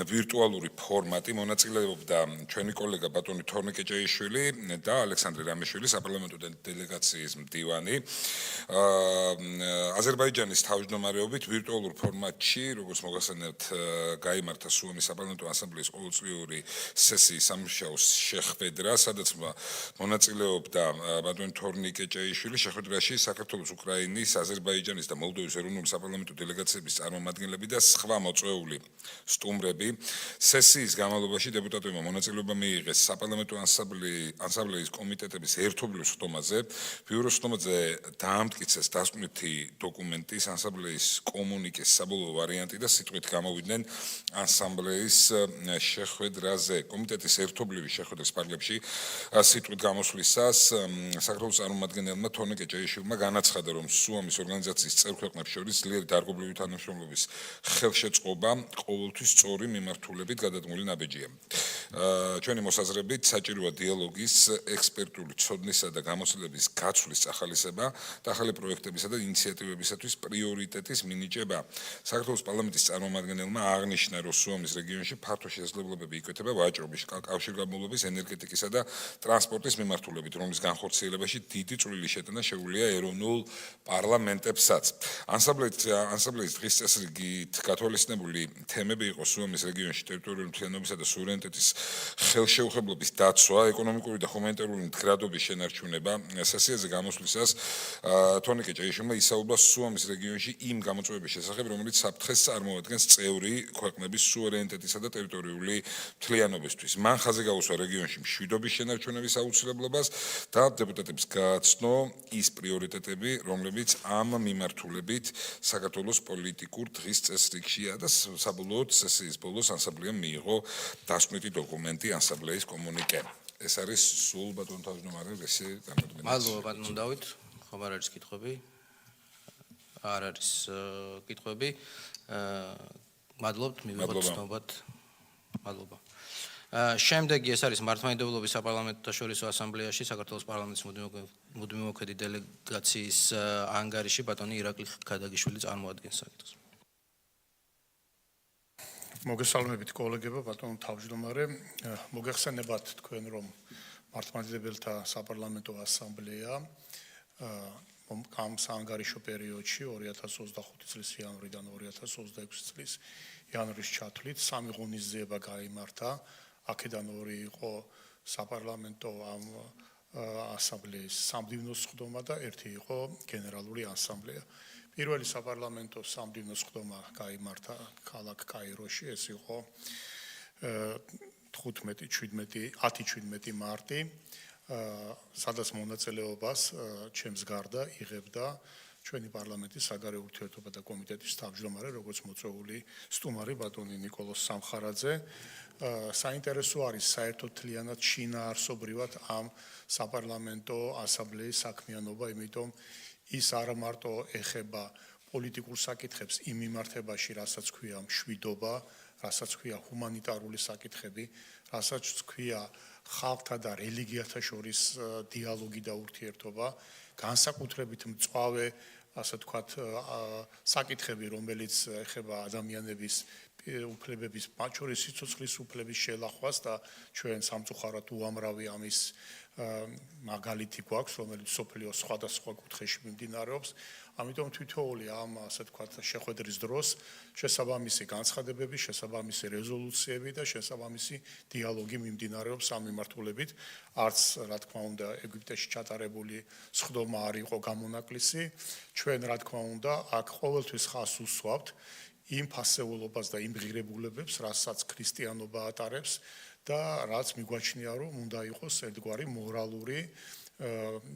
ვირტუალური ფორმატი. მონაწილეობდა ჩვენი კოლეგა ბატონი თორნიკე ჭეიშვილი და ალექსანდრე რამეშვილი, საპარლამენტო დელეგაციის მდივანი. აზერბაიჯანის თავმჯდომარეობით ვირტუალურ ფორმატში, როგორც მოგახსენებთ, გაიმართა სუამის საპარლამენტო ასამბლეის ყოველწლიური სესიის სამუშაო შეხვედრა, სადაც მონაწილეობდა ბატონი თორნიკე კეჭეიშვილი. შეხვედრაში საქართველოს, უკრაინის, აზერბაიჯანის და მოლდოვის ეროვნული საპარლამენტო დელეგაციების წარმომადგენლები და სხვა მოწვეული სტუმრები. სესიის განმავლობაში დეპუტატებმა მონაწილეობა მიიღეს საპარლამენტო ასამბლეის კომიტეტების ერთობლივ სხდომაზე. ბიუროს სხდომაზე დაამტკიცეს დასკვნითი დოკუმენტის ასამბლეის კომუნიკეს საბოლოო ვარიანტი და სიტყვით გამოვიდნენ ასამბლეის შეხვედრაზე. კომიტეტის ერთობლივი შეხვედრის პარალელში სიტყვით გამოსვლისას საქართველოს წარმომადგენელმა თორნიკე კეჭეიშვილმა განაცხადა, რომ სუამის ორგანიზაციის წევრ ქვეყნებს შორის ძლიერი დარგობრივი თანამშრომლობის ხელშეწყობა ყოველთვის სწორი მიმართულებით გადადგმული ნაბიჯია. ჩვენი მოსაზრებით საჭიროა დიალოგის, ექსპერტული ცოდნისა და გამოცდილების გაცვლის წახალისება და ახალი პროექტებისა და ინიციატივებისათვის პრიორიტეტის მინიჭება. საქართველოს პარლამენტის წარმომადგენელმა აღნიშნა, რომ სუამის რეგიონში ფართო შესაძლებლობები იკვეთება ვაჭრობის, კავშირგაბმულობის, ენერგეტიკისა და ტრანსპორტის მიმართულებით, რომლის განხორციელებაში დიდი წვლილი შეტანა შეუძლია ეროვნულ პარლამენტებსაც. ასამბლეის დღის წესრიგით გათვალისწინებული თემები იყო სუამის რეგიონში ტერიტორიული მთლიანობისა და სუვერენიტეტის ხელშეუხებლობის დაცვა, ეკონომიკური და ჰუმანიტარული მდგრადობის შენარჩუნება. სესიაზე გამოსვლისას თორნიკე კეჭეიშვილმა ისაუბრა სუამის რეგიონში იმ გამოწვევების შესახებ, რომელიც საფრთხეს წარმოადგენს წევრი ქვეყნების სუვერენიტეტისა და ტერიტორიული მთლიანობისთვის. მან ხაზი გაუსვა რეგიონში მშვიდობის შენარჩუნების აუცილებლობას და დეპუტატებს გააცნო ის პრიორიტეტები, რომლებიც ამ მიმართულებით საქართველოს პოლიტიკურ დღის წესრიგშია და საბოლოოდ სესიის ბოლოს ასამბლეამ მიიღო დასკვნითი დოკუმენტი, ასამბლეის კომუნიკე. ეს არის სულ ბატონ თავმჯდომარე რესი დამოუკიდებელი. მადლობა ბატონ დავით. ხომ არ არის კითხვები? არ არის კითხვები. მადლობთ, მივიღოთ ცნობად. მადლობა. შემდეგი ეს არის მართლმადიდებლობის საპარლამენტო შორისო ასამბლეაში საქართველოს პარლამენტის მუდმივმოქმედი დელეგაციის ანგარიში ბატონი ირაკლი ქადაგიშვილი წარმოადგენს საკითხს. მოგესალმებით კოლეგებო, ბატონო თავმჯდომარე. მოგეხსენებათ თქვენ, რომ მართლმადიდებელთა საპარლამენტო ასამბლეა ამ საანგარიშო პერიოდში 2025 წლის იანვრიდან 2026 წლის იანვრის ჩათვლით სამი ღონისძიება გაიმართა. აქედან ორი იყო საპარლამენტო ამ ასამბლეის სამდივნო სხდომა და ერთი იყო გენერალური ასამბლეა. პირველი საპარლამენტო სამდივნო სხდომა გაიმართა ქალაქ კაიროში, ეს იყო 10-17 მარტი, სადაც მონაწილეობას ჩემს გარდა იღებდა ჩვენი პარლამენტის საგარეო ურთიერთობათა კომიტეტის თავმჯდომარე, როგორც მოწვეული სტუმარი ბატონი ნიკოლოზ სამხარაძე. საინტერესო არის საერთოდ თლიანად შინაარსობრივად ამ საპარლამენტო ასამბლეის საქმიანობა, იმიტომ ის არა მარტო ეხება პოლიტიკურ საკითხებს იმ მიმართებაში, რასაც ქვია მშვიდობა, რასაც ქვია ჰუმანიტარული საკითხები, რასაც ქვია ხალხთა და რელიგიათა შორის დიალოგი და ურთიერთობა, განსაკუთრებით მწვავე, ასე ვთქვათ, საკითხები, რომელიც ეხება ადამიანების უფლებების, მათ შორის სიცოცხლის უფლების შელახვას და ჩვენ სამწუხაროდ უამრავი ამის მაგალითი გვაქვს, რომელიც სოფლიოს სხვადასხვა კუთხეში მიმდინარეობს. ამიტომ თითოეული ამ, ასე ვთქვათ, შეხვედრის დროს შესაბამისი განცხადებები, შესაბამისი რეზოლუციები და შესაბამისი დიალოგი მიმდინარეობს ამ მიმართულებით. არც, რა თქმა უნდა, ეგვიპტეში ჩატარებული სხდომა არ იყო გამონაკლისი. ჩვენ, რა თქმა უნდა, აქ ყოველთვის ხაზს უსვამთ იმ ფასეულობას და იმ ღირებულებებს, რასაც ქრისტიანობა ატარებს და რაც მიგვაჩნია, რომ უნდა იყოს ერთგვარი მორალური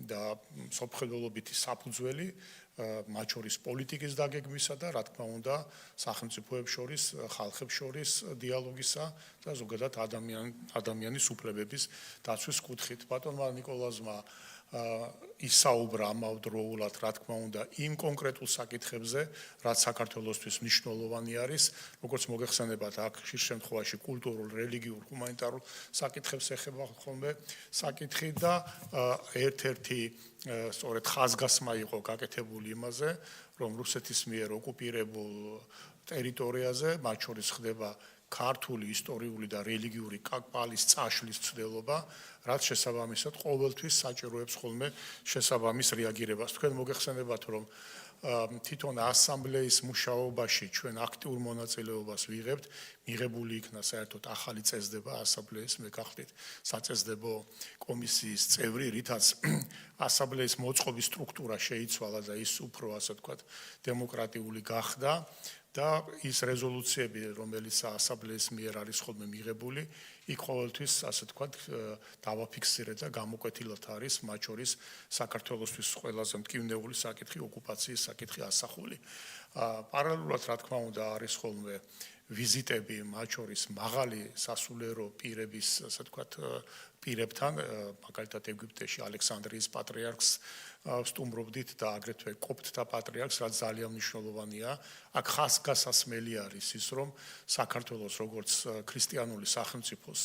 და სოფხელველობითი საფუძველი მათ შორის პოლიტიკის დაგეგმვისა და რა თქმა უნდა სახელმწიფოებს შორის, ხალხებს შორის დიალოგისა და ზოგადად ადამიანის უფლებების დაცვის კუთხით. ბატონმა ნიკოლოზმა ისაუბრა ამავდროულად, რა თქმა უნდა, იმ კონკრეტულ საკითხებზე, რაც საქართველოსთვის მნიშვნელოვანი არის, როგორც მოგეხსენებათ, აქ ხშირ შემთხვევაში კულტურულ, რელიგიურ, ჰუმანიტარულ საკითხებს ეხება ხოლმე საკითხი და ერთ-ერთი სწორედ ხაზგასმა იყო გაკეთებული იმაზე, რომ რუსეთის მიერ ოკუპირებულ ტერიტორიაზე, მათ შორის ხდება ქართული ისტორიული და რელიგიური კაკვალის წაშლის ცდელობა, რაც შესაბამისად ყოველთვის საჭიროებს ხოლმე შესაბამის რეაგირებას. თქვენ მოგეხსენებათ, რომ თვითონ ასამბლეის მუშაობაში ჩვენ აქტიურ მონაწილეობას ვიღებთ, მიღებული იქნა საერთოდ ახალი წესდება ასამბლეის, მე გახდით საწესდებო კომისიის წევრი, რითაც ასამბლეის მოწყობის სტრუქტურა შეიცვალა და ის უფრო, ასე ვთქვათ, დემოკრატიული გახდა. და ის რეზოლუციები, რომელიც ასამბლეის მიერ არის ხოლმე მიღებული, იქ ყოველთვის, ასე ვთქვათ, დავაფიქსირეთ და გამოკვეთილად არის მათ შორის საქართველოსთვის ყველაზე მტკივნეული საკითხი, ოკუპაციის საკითხი ასახული. პარალელურად, რა თქმა უნდა, არის ხოლმე ვიზიტები მათ შორის მაღალი სასულიერო პირების, ასე ვთქვათ, პირებთან, მაგალითად ეგვიპტეში ალექსანდრიის პატრიარქს სტუმრობდით და აგრეთვე კოპტთა პატრიარქს, რაც ძალიან მნიშვნელოვანია. აქ ხაზგასასმელი არის ის, რომ საქართველოს როგორც ქრისტიანული სახელმწიფოს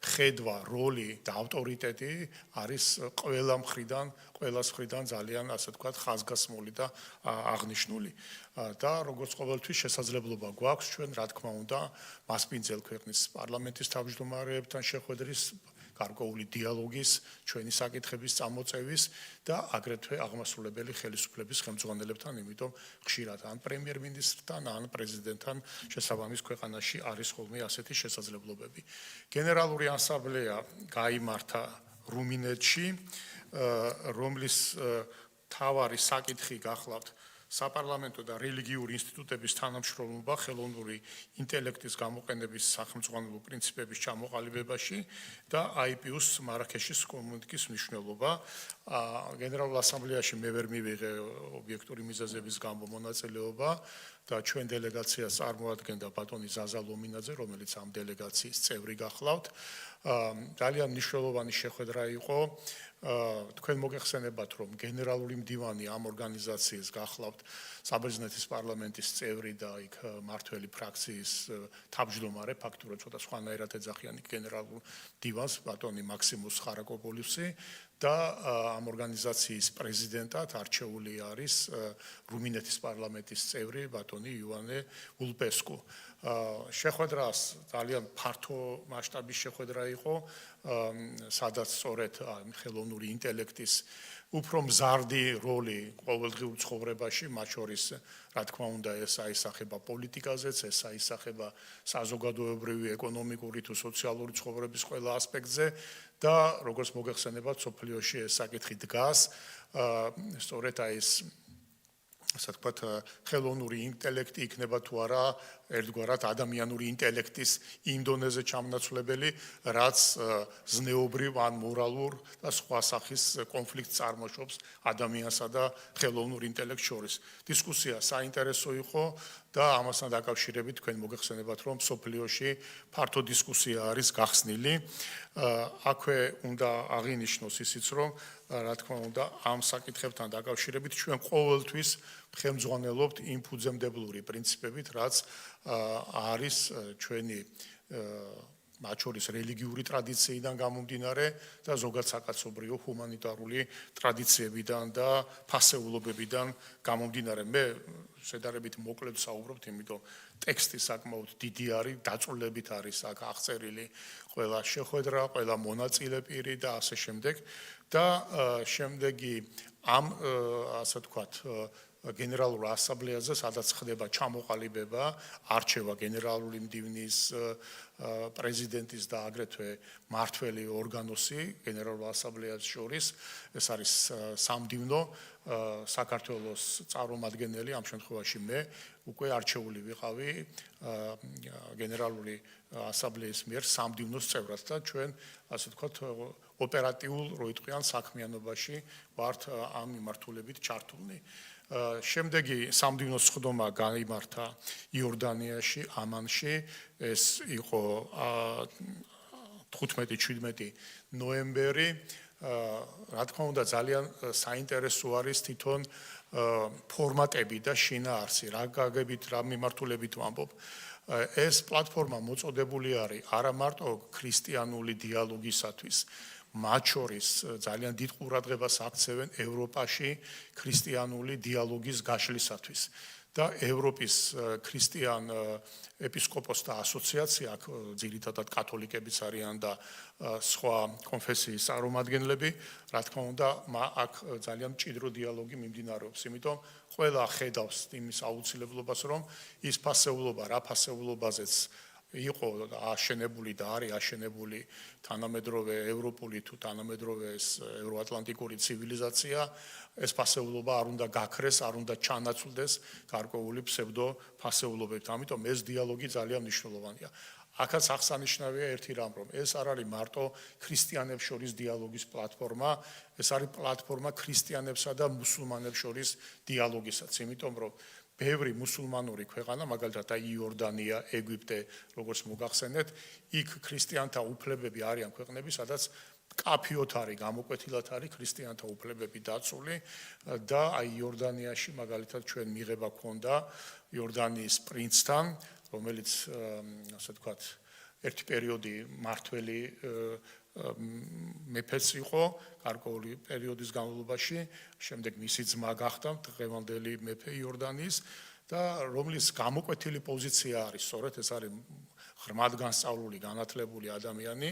ხედვა, როლი და ავტორიტეტი არის ყველას მხრიდან ძალიან, ასე ვთქვათ, ხაზგასმული და აღნიშნული. და როგორც ყოველთვის შესაძლებლობა გვაქვს ჩვენ, რა თქმა უნდა, მასპინძელ ქვეყნის პარლამენტის თავმჯდომარეებთან შეხვედრის, გარკვეული დიალოგის, ჩვენი საკითხების წამოწევის და აგრეთვე აღმასრულებელი ხელისუფლების ხელმძღვანელებთან, იმიტომ ხშირად ან პრემიერ-მინისტრთან, ან პრეზიდენტთან შესაბამის ქვეყანაში არის ხოლმე ასეთი შესაძლებლობები. გენერალური ასამბლეა გაიმართა რუმინეთში, რომლის მთავარი საკითხი გახლავთ საპარლამენტო და რელიგიური ინსტიტუტების თანამშრომლობა ხელოვნური ინტელექტის გამოყენების სახელმძღვანელო პრინციპების ჩამოყალიბებაში და IPU-ს მარაქეშის კომუნიკის მნიშვნელობა. გენერალურ ასამბლეაში მე ვერ მივიღე ობიექტური მიზეზების გამო მონაწილეობა და ჩვენ დელეგაციას წარმოადგენდა ბატონი ზაზა ლომინაძე, რომელიც ამ დელეგაციის წევრი გახლავთ. ძალიან მნიშვნელოვანი შეხვედრა იყო. თქვენ მოგეხსენებათ, რომ გენერალური მდივანი ამ ორგანიზაციის გახლავთ საბერძნეთის პარლამენტის წევრი და იქ მართველი ფრაქციის თავმჯდომარე, ფაქტურად ცოტა სხვანაირად ეძახიან გენერალურ მდივანს, ბატონი მაქსიმუს ხარაკოპოლუსი და ამ ორგანიზაციის პრეზიდენტად არჩეული არის რუმინეთის პარლამენტის წევრი ბატონი იოანე ულპესკუ. შეხვედრას ძალიან ფართო მასშტაბის შეხვედრა იყო, სადაც სწორედ ხელოვნური ინტელექტის უფრო მზარდი როლი ყოველდღიურ ცხოვრებაში, მათ შორის, რა თქმა უნდა, ეს აისახება პოლიტიკაზეც, ეს აისახება საზოგადოებრივი, ეკონომიკური თუ სოციალური ცხოვრების ყველა ასპექტზე და როგორც მოგეხსენებათ, სოფლიოში ეს საკითხი დგას, სწორედ ეს ასე ვთქვათ, ხელოვნური ინტელექტი იქნება თუ არა ერთგვარად ადამიანური ინტელექტის იმ დონეზე ჩამონაცვლებელი, რაც ზნეობრივ ან მორალურ და სხვა სახის კონფლიქტს წარმოშობს ადამიანსა და ხელოვნურ ინტელექტს შორის. დისკუსია საინტერესო იყო და ამასთან დაკავშირებით თქვენ მოგეხსენებათ, რომ სოფლიოში ფართო დისკუსია არის გახსნილი. აქვე უნდა აღინიშნოს ისიც, რომ რა თქმა უნდა, ამ საკითხებთან დაკავშირებით ჩვენ ყოველთვის ხელმძღვანელობთ იმ ფუძემდებლური პრინციპებით, რაც არის ჩვენი მათ შორის რელიგიური ტრადიციიდან გამომდინარე და ზოგადად საკაცობრიო ჰუმანიტარული ტრადიციებიდან და ფასეულობებიდან გამომდინარე. მე შედარებით მოკლედ საუბრობთ, იმიტომ ტექსტი საკმაოდ დიდი არის, დაწვრილებით არის აქ აღწერილი ყველა შეხვედრა, ყველა მონაწილე პირი და ასე შემდეგ და შემდეგი ამ ასე ვთქვათ გენერალურ ასამბლეაზე, სადაც ხდება ჩამოყალიბება, არჩევა გენერალური მდივნის, პრეზიდენტის და აგრეთვე მართველი ორგანოსი გენერალურ ასამბლეას შორის, ეს არის სამდივნო საქართველოს წარმომადგენელი, ამ შემთხვევაში მე უკვე არჩეული ვიყავი გენერალური ასამბლეის მიერ სამდივნოს წევრად და ჩვენ, ასე ვთქვათ, ოპერატიულ, რო იტყვიან, საქმიანობაში ვართ ამ მიმართულებით ჩართულნი. შემდეგი სამდივნოს სხდომა გაიმართა იორდანიაში, ამანში, ეს იყო 15-17 ნოემბერი. რა თქმა უნდა, ძალიან საინტერესო არის თვითონ ფორმატები და შინაარსი, რა გაგებით, რა მიმართულებით ვამბობ. ეს პლატფორმა მოწოდებული არის არა მარტო ქრისტიანული დიალოგისათვის, მათ შორის ძალიან დიდ ყურადღებას აქცევენ ევროპაში ქრისტიანული დიალოგის გაშლისათვის. და ევროპის ქრისტიან ეპისკოპოსთა ასოციაცია, აქ ძირითადად კათოლიკებიც არიან და სხვა კონფესიის წარმომადგენლები, რა თქმა უნდა, აქ ძალიან მჭიდრო დიალოგი მიმდინარეობს, იმიტომ ყველა ხედავს იმის აუცილებლობას, რომ ის ფასეულობა, რა ფასეულობაზეც იყო აშენებული და არის აშენებული თანამედროვე ევროპული თუ თანამედროვე ევროატლანტიკური ცივილიზაცია, ეს ფასეულობა არ უნდა გაქრეს, არ უნდა ჩანაცვლდეს გარკვეული ფსევდო ფასეულობებით. ამიტომ ეს დიალოგი ძალიან მნიშვნელოვანია. აქაც აღსანიშნავია ერთი რამ, რომ ეს არ არის მარტო ქრისტიანებს შორის დიალოგის პლატფორმა, ეს არის პლატფორმა ქრისტიანებსა და მუსულმანებს შორის დიალოგისაც, იმიტომ რომ ბევრი მუსულმანური ქვეყანა, მაგალითად იორდანია, ეგვიპტე, როგორც მოგახსენეთ, იქ ქრისტიანთა უფლებები არიან ქვეყნები, სადაც კაფიოთ არის, გამოკვეთილად არის ქრისტიანთა უფლებები დაცული და იორდანიაში მაგალითად ჩვენ მიღება ქონდა იორდანიის პრინცთან, რომელიც ასე ვთქვათ, ერთი პერიოდი მართველი მეფეც იყო გარკვეული პერიოდის განმავლობაში, შემდეგ მისი ძმა გახდა დღევანდელი მეფე იორდანიის და რომლის გამოკვეთილი პოზიცია არის, სწორედ ეს არის ღრმად განსწავლული, განათლებული ადამიანი,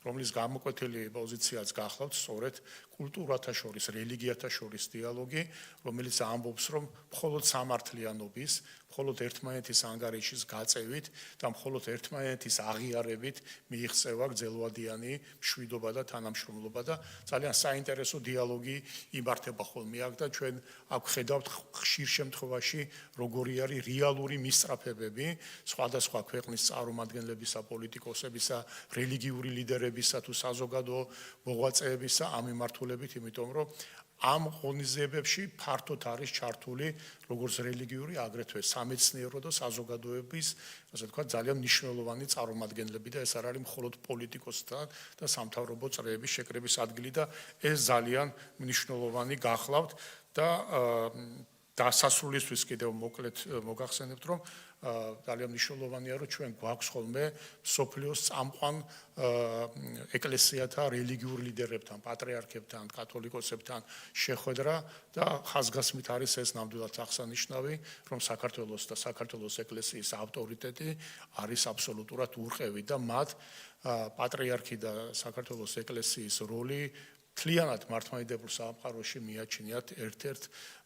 რომლის გამოკვეთილი პოზიციაც გახლავთ სწორედ კულტურათა შორის, რელიგიათა შორის დიალოგი, რომელიც ამბობს, რომ მხოლოდ სამართლიანობის, მხოლოდ ერთმანეთის ანგარიშის გაწევით და მხოლოდ ერთმანეთის აღიარებით მიიღწევა გრძელვადიანი მშვიდობა და თანამშრომლობა და ძალიან საინტერესო დიალოგი იმართება ხოლმე აქ და ჩვენ აქ ხედავთ ხშირ შემთხვევაში როგორი არის რეალური მისწრაფებები სხვადასხვა ქვეყნის წარმომადგენლებისა, პოლიტიკოსებისა, რელიგიური ლიდერებისა თუ საზოგადო მოღვაწეებისა ამ მიმართულებით, იმიტომ რომ ამ ღონისძიებებში ფართოდ არის ჩართული როგორც რელიგიური, აგრეთვე სამეცნიერო და საზოგადოების, ასე ვთქვათ, ძალიან მნიშვნელოვანი წარმომადგენლები და ეს არ არის მხოლოდ პოლიტიკოსთა და სამთავრობო წრეების შეკრების ადგილი და ეს ძალიან მნიშვნელოვანი გახლავთ და დასასრულისთვის კიდევ მოკლედ მოგახსენებთ, რომ ძალიან მნიშვნელოვანია, რომ ჩვენ გვაქვს ხოლმე სოფლიოს წამყვან ეკლესიათა რელიგიურ ლიდერებთან, პატრიარქებთან, კათოლიკოსებთან შეხვედრა და ხაზგასმით არის ეს ნამდვილად აღსანიშნავი, რომ საქართველოს და საქართველოს ეკლესიის ავტორიტეტი არის აბსოლუტურად ურყევი და მათ პატრიარქი და საქართველოს ეკლესიის როლი თლიანად მართლმადიდებელ სამყაროში მიაჩნიათ ერთ-ერთ,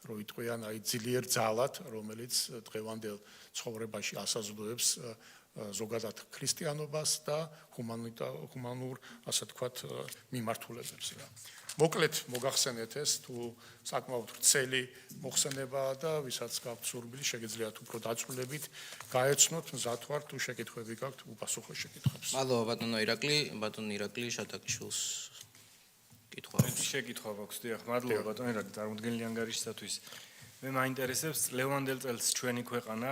რო იტყვიან, ძლიერ ძალად, რომელიც დღევანდელ ცხოვრებაში ასაზრდოებს ზოგადად ქრისტიანობას და ჰუმანურ, ასე ვთქვათ, მიმართულებებს. მოკლედ მოგახსენეთ ეს, თუ საკმაოდ ვრცელი მოხსენებაა და ვისაც გაქვთ სურვილი, შეგიძლიათ უფრო დაწვრილებით გაეცნოთ, მზად ვარ, თუ შეკითხვები გაქვთ, უპასუხო შეკითხვებს. მადლობა ბატონო ირაკლი შატაკიშვილს შეკითხვა აქვს, დიახ, მადლობა ბატონო ირაკლი წარმოდგენილი ანგარიშისათვის. მე მაინტერესებს ლევანდელ წელს ჩვენი ქვეყანა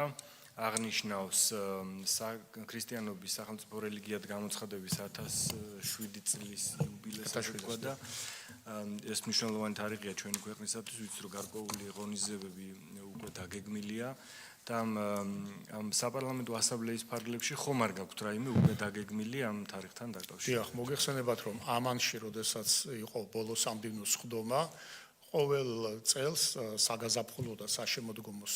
აღნიშნავს ქრისტიანობის სახელმწიფო რელიგიად გამოცხადების 1007 წლის იუბილეს და ეს მნიშვნელოვანი თარიღია ჩვენი ქვეყნისათვის, ვიცით რომ გარკვეული ღონისძიებები უკვე დაგეგმილია და ამ საპარლამენტო ასამბლეის ფარგლებში ხომ არ გაქვთ რაიმე უკვე დაგეგმილი ამ თარიღთან დაკავშირებით? დიახ, მოგეხსენებათ, რომ ამანში, როდესაც იყო ბოლო სამდივნო სხდომა, ყოველ წელს საგაზაფხულო და საშემოდგომო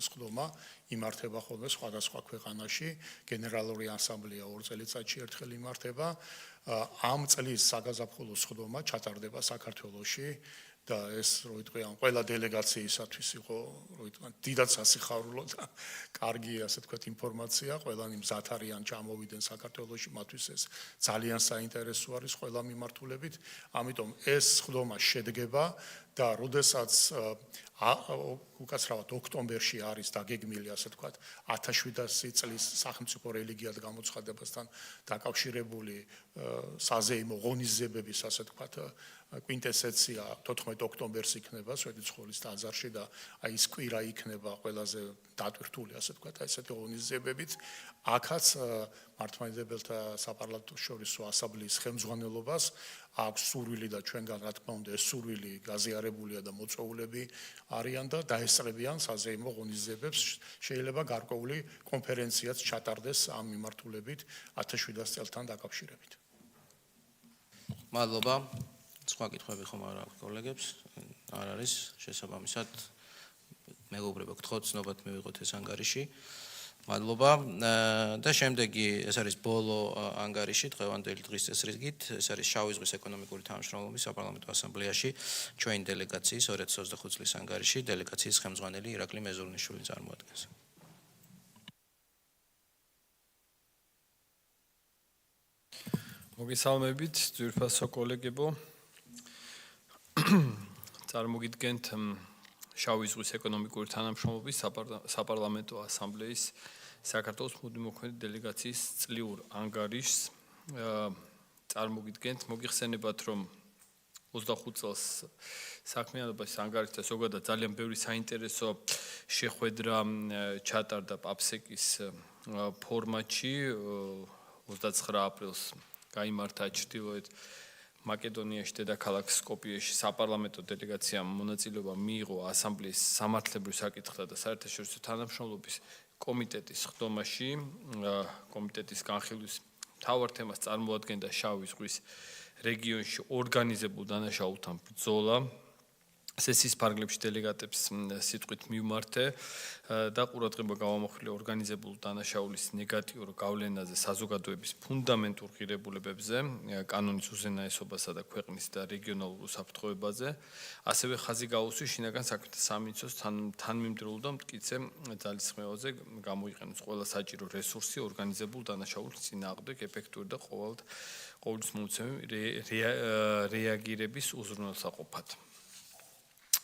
სხდომა იმართება ხოლმე სხვადასხვა ქვეყანაში, გენერალური ასამბლეა 2 წელიწადში ერთხელ იმართება. ამ წლის საგაზაფხულო სხდომა ჩატარდება საქართველოში და ეს, რო იტყვიან, ყველა დელეგაციისათვის იყო, რო იტყვიან, დიდად სასიხარულო და კარგი, ასე ვთქვათ, ინფორმაცია, ყველანი მზად არიან ჩამოვიდნენ საქართველოში, მათთვის ეს ძალიან საინტერესო არის ყველა მიმართულებით. ამიტომ ეს სხდომა შედგება და როდესაც უკაცრავად ოქტომბერში არის დაგეგმილი, ასე ვთქვათ, 1700 წლის სახელმწიფო რელიგიად გამოცხადებასთან დაკავშირებული საზეიმო ღონისძიებების, ასე ვთქვათ, კვინტესენცია 14 ოქტომბერს იქნება სვეტიცხოვლის ტაძარში და აი ეს კვირა იქნება ყველაზე დატვირთული, ასე ვთქვათ, ესეთი ღონისძიებებით. აქაც მართლმადიდებელთა საპარლამენტო შორისო ასამბლეის ხელმძღვანელობას აქვს სურვილი და ჩვენგან რა თქმა უნდა ეს სურვილი გაზიარებულია და მოწვეულები არიან და დაესწრებიან საზეიმო ღონისძიებებს. შეიძლება გარკვეული კონფერენციაც ჩატარდეს ამ მიმართულებით 1700 წელთან დაკავშირებით. მადლობა. სხვა კითხვები ხომ არ აქვს კოლეგებს? არ არის, შესაბამისად მეგობრებო, გთხოვთ ცნობად მივიღოთ ეს ანგარიში. მადლობა. და შემდეგი ეს არის ბოლო ანგარიში დღევანდელი დღის წესრიგით. ეს არის შავი ზღვის ეკონომიკური თანამშრომლობის საპარლამენტო ასამბლეაში ჩვენი დელეგაციის 2025 წლის ანგარიში დელეგაციის ხელმძღვანელი ირაკლი მეზურნიშვილი წარმოადგენს. მოგესალმებით, ძვირფასო კოლეგებო. წარმოგიდგენთ შავი ზღვის ეკონომიკური თანამშრომლობის საპარლამენტო ასამბლეის საქართველოს მუდმივმოქმედი დელეგაციის წლიურ ანგარიშს. წარმოგიდგენთ, მოგიხსენებათ, რომ 25 წელს საქმიანობის ანგარიშთა ზოგადად ძალიან ბევრი საინტერესო შეხვედრა ჩატარდა პაფსეკის ფორმატში 29 aprils გაიმართა ჩრდილოეთ მაკედონიაში დედაქალაქ სკოპიეში საპარლამენტო დელეგაციამ მონაწილეობა მიიღო ასამბლეის სამართლებრივ საკითხთა და საერთაშორისო თანამშრომლობის კომიტეტის ხდომაში. კომიტეტის განხილვის მთავარ თემას წარმოადგენდა შავი ზღვის რეგიონში ორგანიზებულ დანაშაულთან ბრძოლა. სესიის ფარგლებში დელეგატებს სიტყვით მივმართე და ყურადღება გავამახვილე ორგანიზებულ დანაშაულის ნეგატიურ გავლენაზე საზოგადოების ფუნდამენტურ ღირებულებებზე, კანონის უზენაესობასა და ქვეყნის და რეგიონალურ უსაფრთხოებაზე, ასევე ხაზი გაუსვი შინაგან საქმეთა სამინისტროს თანმიმდევრულ და მტკიცე ძალისხმევაზე გამოიყენოს ყველა საჭირო რესურსი ორგანიზებულ დანაშაულის წინააღმდეგ ეფექტური და ყოვლისმომცემი რეაგირების უზრუნველსაყოფად.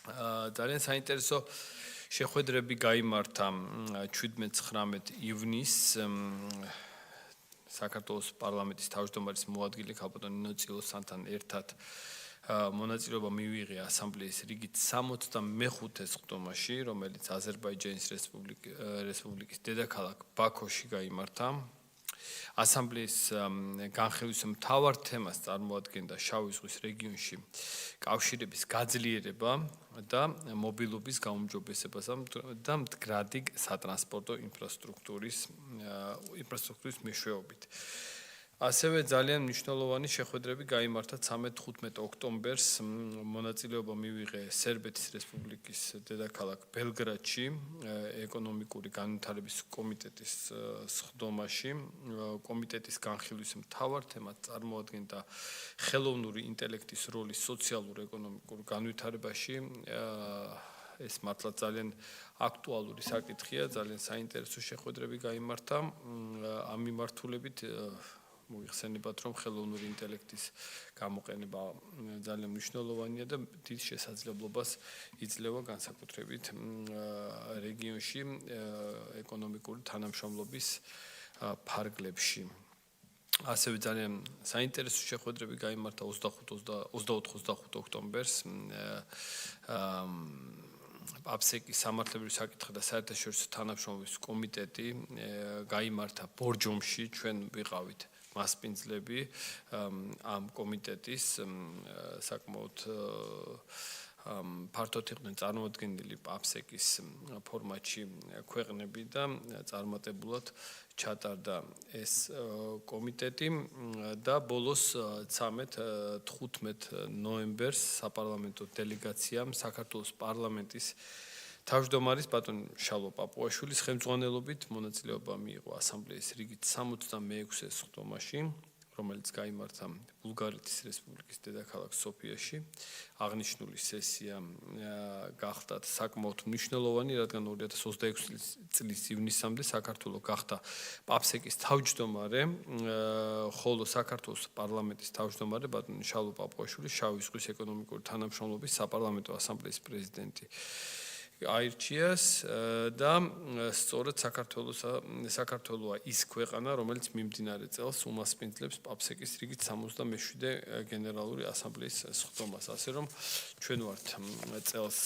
ძალიან საინტერესო შეხვედრები გაიმართა 17-19 ივნისს საქართველოს პარლამენტის თავმჯდომარის მოადგილე ქალბატონ ნინო წილოსანთან ერთად მონაწილეობა მივიღე ასამბლეის რიგით 65-ეს ხდომაში, რომელიც აზერბაიჯანის რესპუბლიკის დედაქალაქ ბაქოში გაიმართა. ასამბლეის განხილვის მთავარ თემას წარმოადგენდა შავი ზღვის რეგიონში კავშირების გაძლიერება და მობილობის გაუმჯობესებასა და მდგრადი სატრანსპორტო ინფრასტრუქტურის მეშვეობით. ასევე ძალიან მნიშვნელოვანი შეხვედრები გაიმართა 13-15 ოქტომბერს მონაწილეობა მივიღე სერბეთის რესპუბლიკის დედაქალაქ ბელგრადში ეკონომიკური განვითარების კომიტეტის სხდომაში. კომიტეტის განხილვის მთავარ თემად წარმოადგენდა ხელოვნური ინტელექტის როლი სოციალურ-ეკონომიკურ განვითარებაში. ეს მართლა ძალიან აქტუალური საკითხია, ძალიან საინტერესო შეხვედრები გაიმართა. ამ მიმართულებით მოიხსენებათ, რომ ხელოვნური ინტელექტის გამოყენება ძალიან მნიშვნელოვანია და დიდ შესაძლებლობას იძლევა განსაკუთრებით რეგიონში ეკონომიკური თანამშრომლობის ფარგლებში. ასევე ძალიან საინტერესო შეხვედრები გაიმართა 24-25 ოქტომბერს აფსეკის სამართლებრივი საკითხთა და საერთაშორისო თანამშრომლობის კომიტეტი გაიმართა ბორჯომში. ჩვენ ვიყავით მასპინძლები ამ კომიტეტის საკმაოდ ფართოდ იყვნენ წარმოადგენლი აფსეკის ფორმატში ქვეყნები და წარმატებულად ჩატარდა ეს კომიტეტი და ბოლოს 13-15 ნოემბერს საპარლამენტო დელეგაციამ საქართველოს პარლამენტის თავმჯდომარის ბატონ შალვა პაპუაშვილის ხელმძღვანელობით მონაწილეობა მიიღო ასამბლეის რიგით 66-ეს ხდომაში, რომელიც გაიმართა ბულგარეთის რესპუბლიკის დედაქალაქ სოფიაში. აღნიშნული სესია გახდათ საკმაოდ მნიშვნელოვანი, რადგან 2026 წლის ივნისამდე საქართველო გახდა პაფსეკის თავმჯდომარე, ხოლო საქართველოს პარლამენტის თავმჯდომარე ბატონ შალვა პაპუაშვილი შავი ზღვის ეკონომიკური თანამშრომლობის საპარლამენტო ასამბლეის პრეზიდენტი აირჩიეს და სწორედ საქართველოა ის ქვეყანა, რომელიც მიმდინარე წელს უმასპინძლებს პაფსეკის რიგით 67-ე გენერალური ასამბლეის სხდომას. ასე რომ ჩვენ ვართ წელს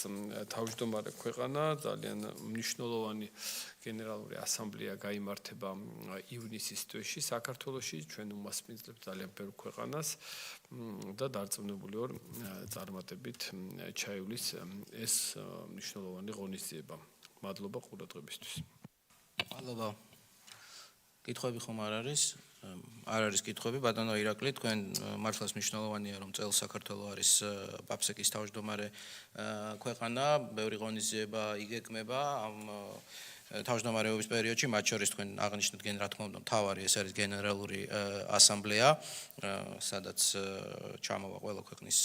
თავმჯდომარე ქვეყანა, ძალიან მნიშვნელოვანი გენერალური ასამბლეა გაიმართება ივნისის თვეში საქართველოში, ჩვენ უმასპინძლებთ ძალიან ბევრ ქვეყანას და დარწმუნებული ვარ წარმატებით ჩაივლის ეს მნიშვნელოვანი ღონისძიება. მადლობა ყურადღებისთვის. მადლობა კითხვები ხომ არ არის? არ არის კითხვები, ბატონო ირაკლი, თქვენ მართლაც მნიშვნელოვანია, რომ წელს საქართველოს არის პაპსეკის თავმჯდომარე ქვეყანა, ბევრი ღონისძიება იგეგმება ამ თავმჯდომარეობის პერიოდში, მათ შორის თქვენ აღნიშნეთ რა თქმა უნდა, მთავარი ეს არის გენერალური ასამბლეა, სადაც ჩამოვა ყველა ქვეყნის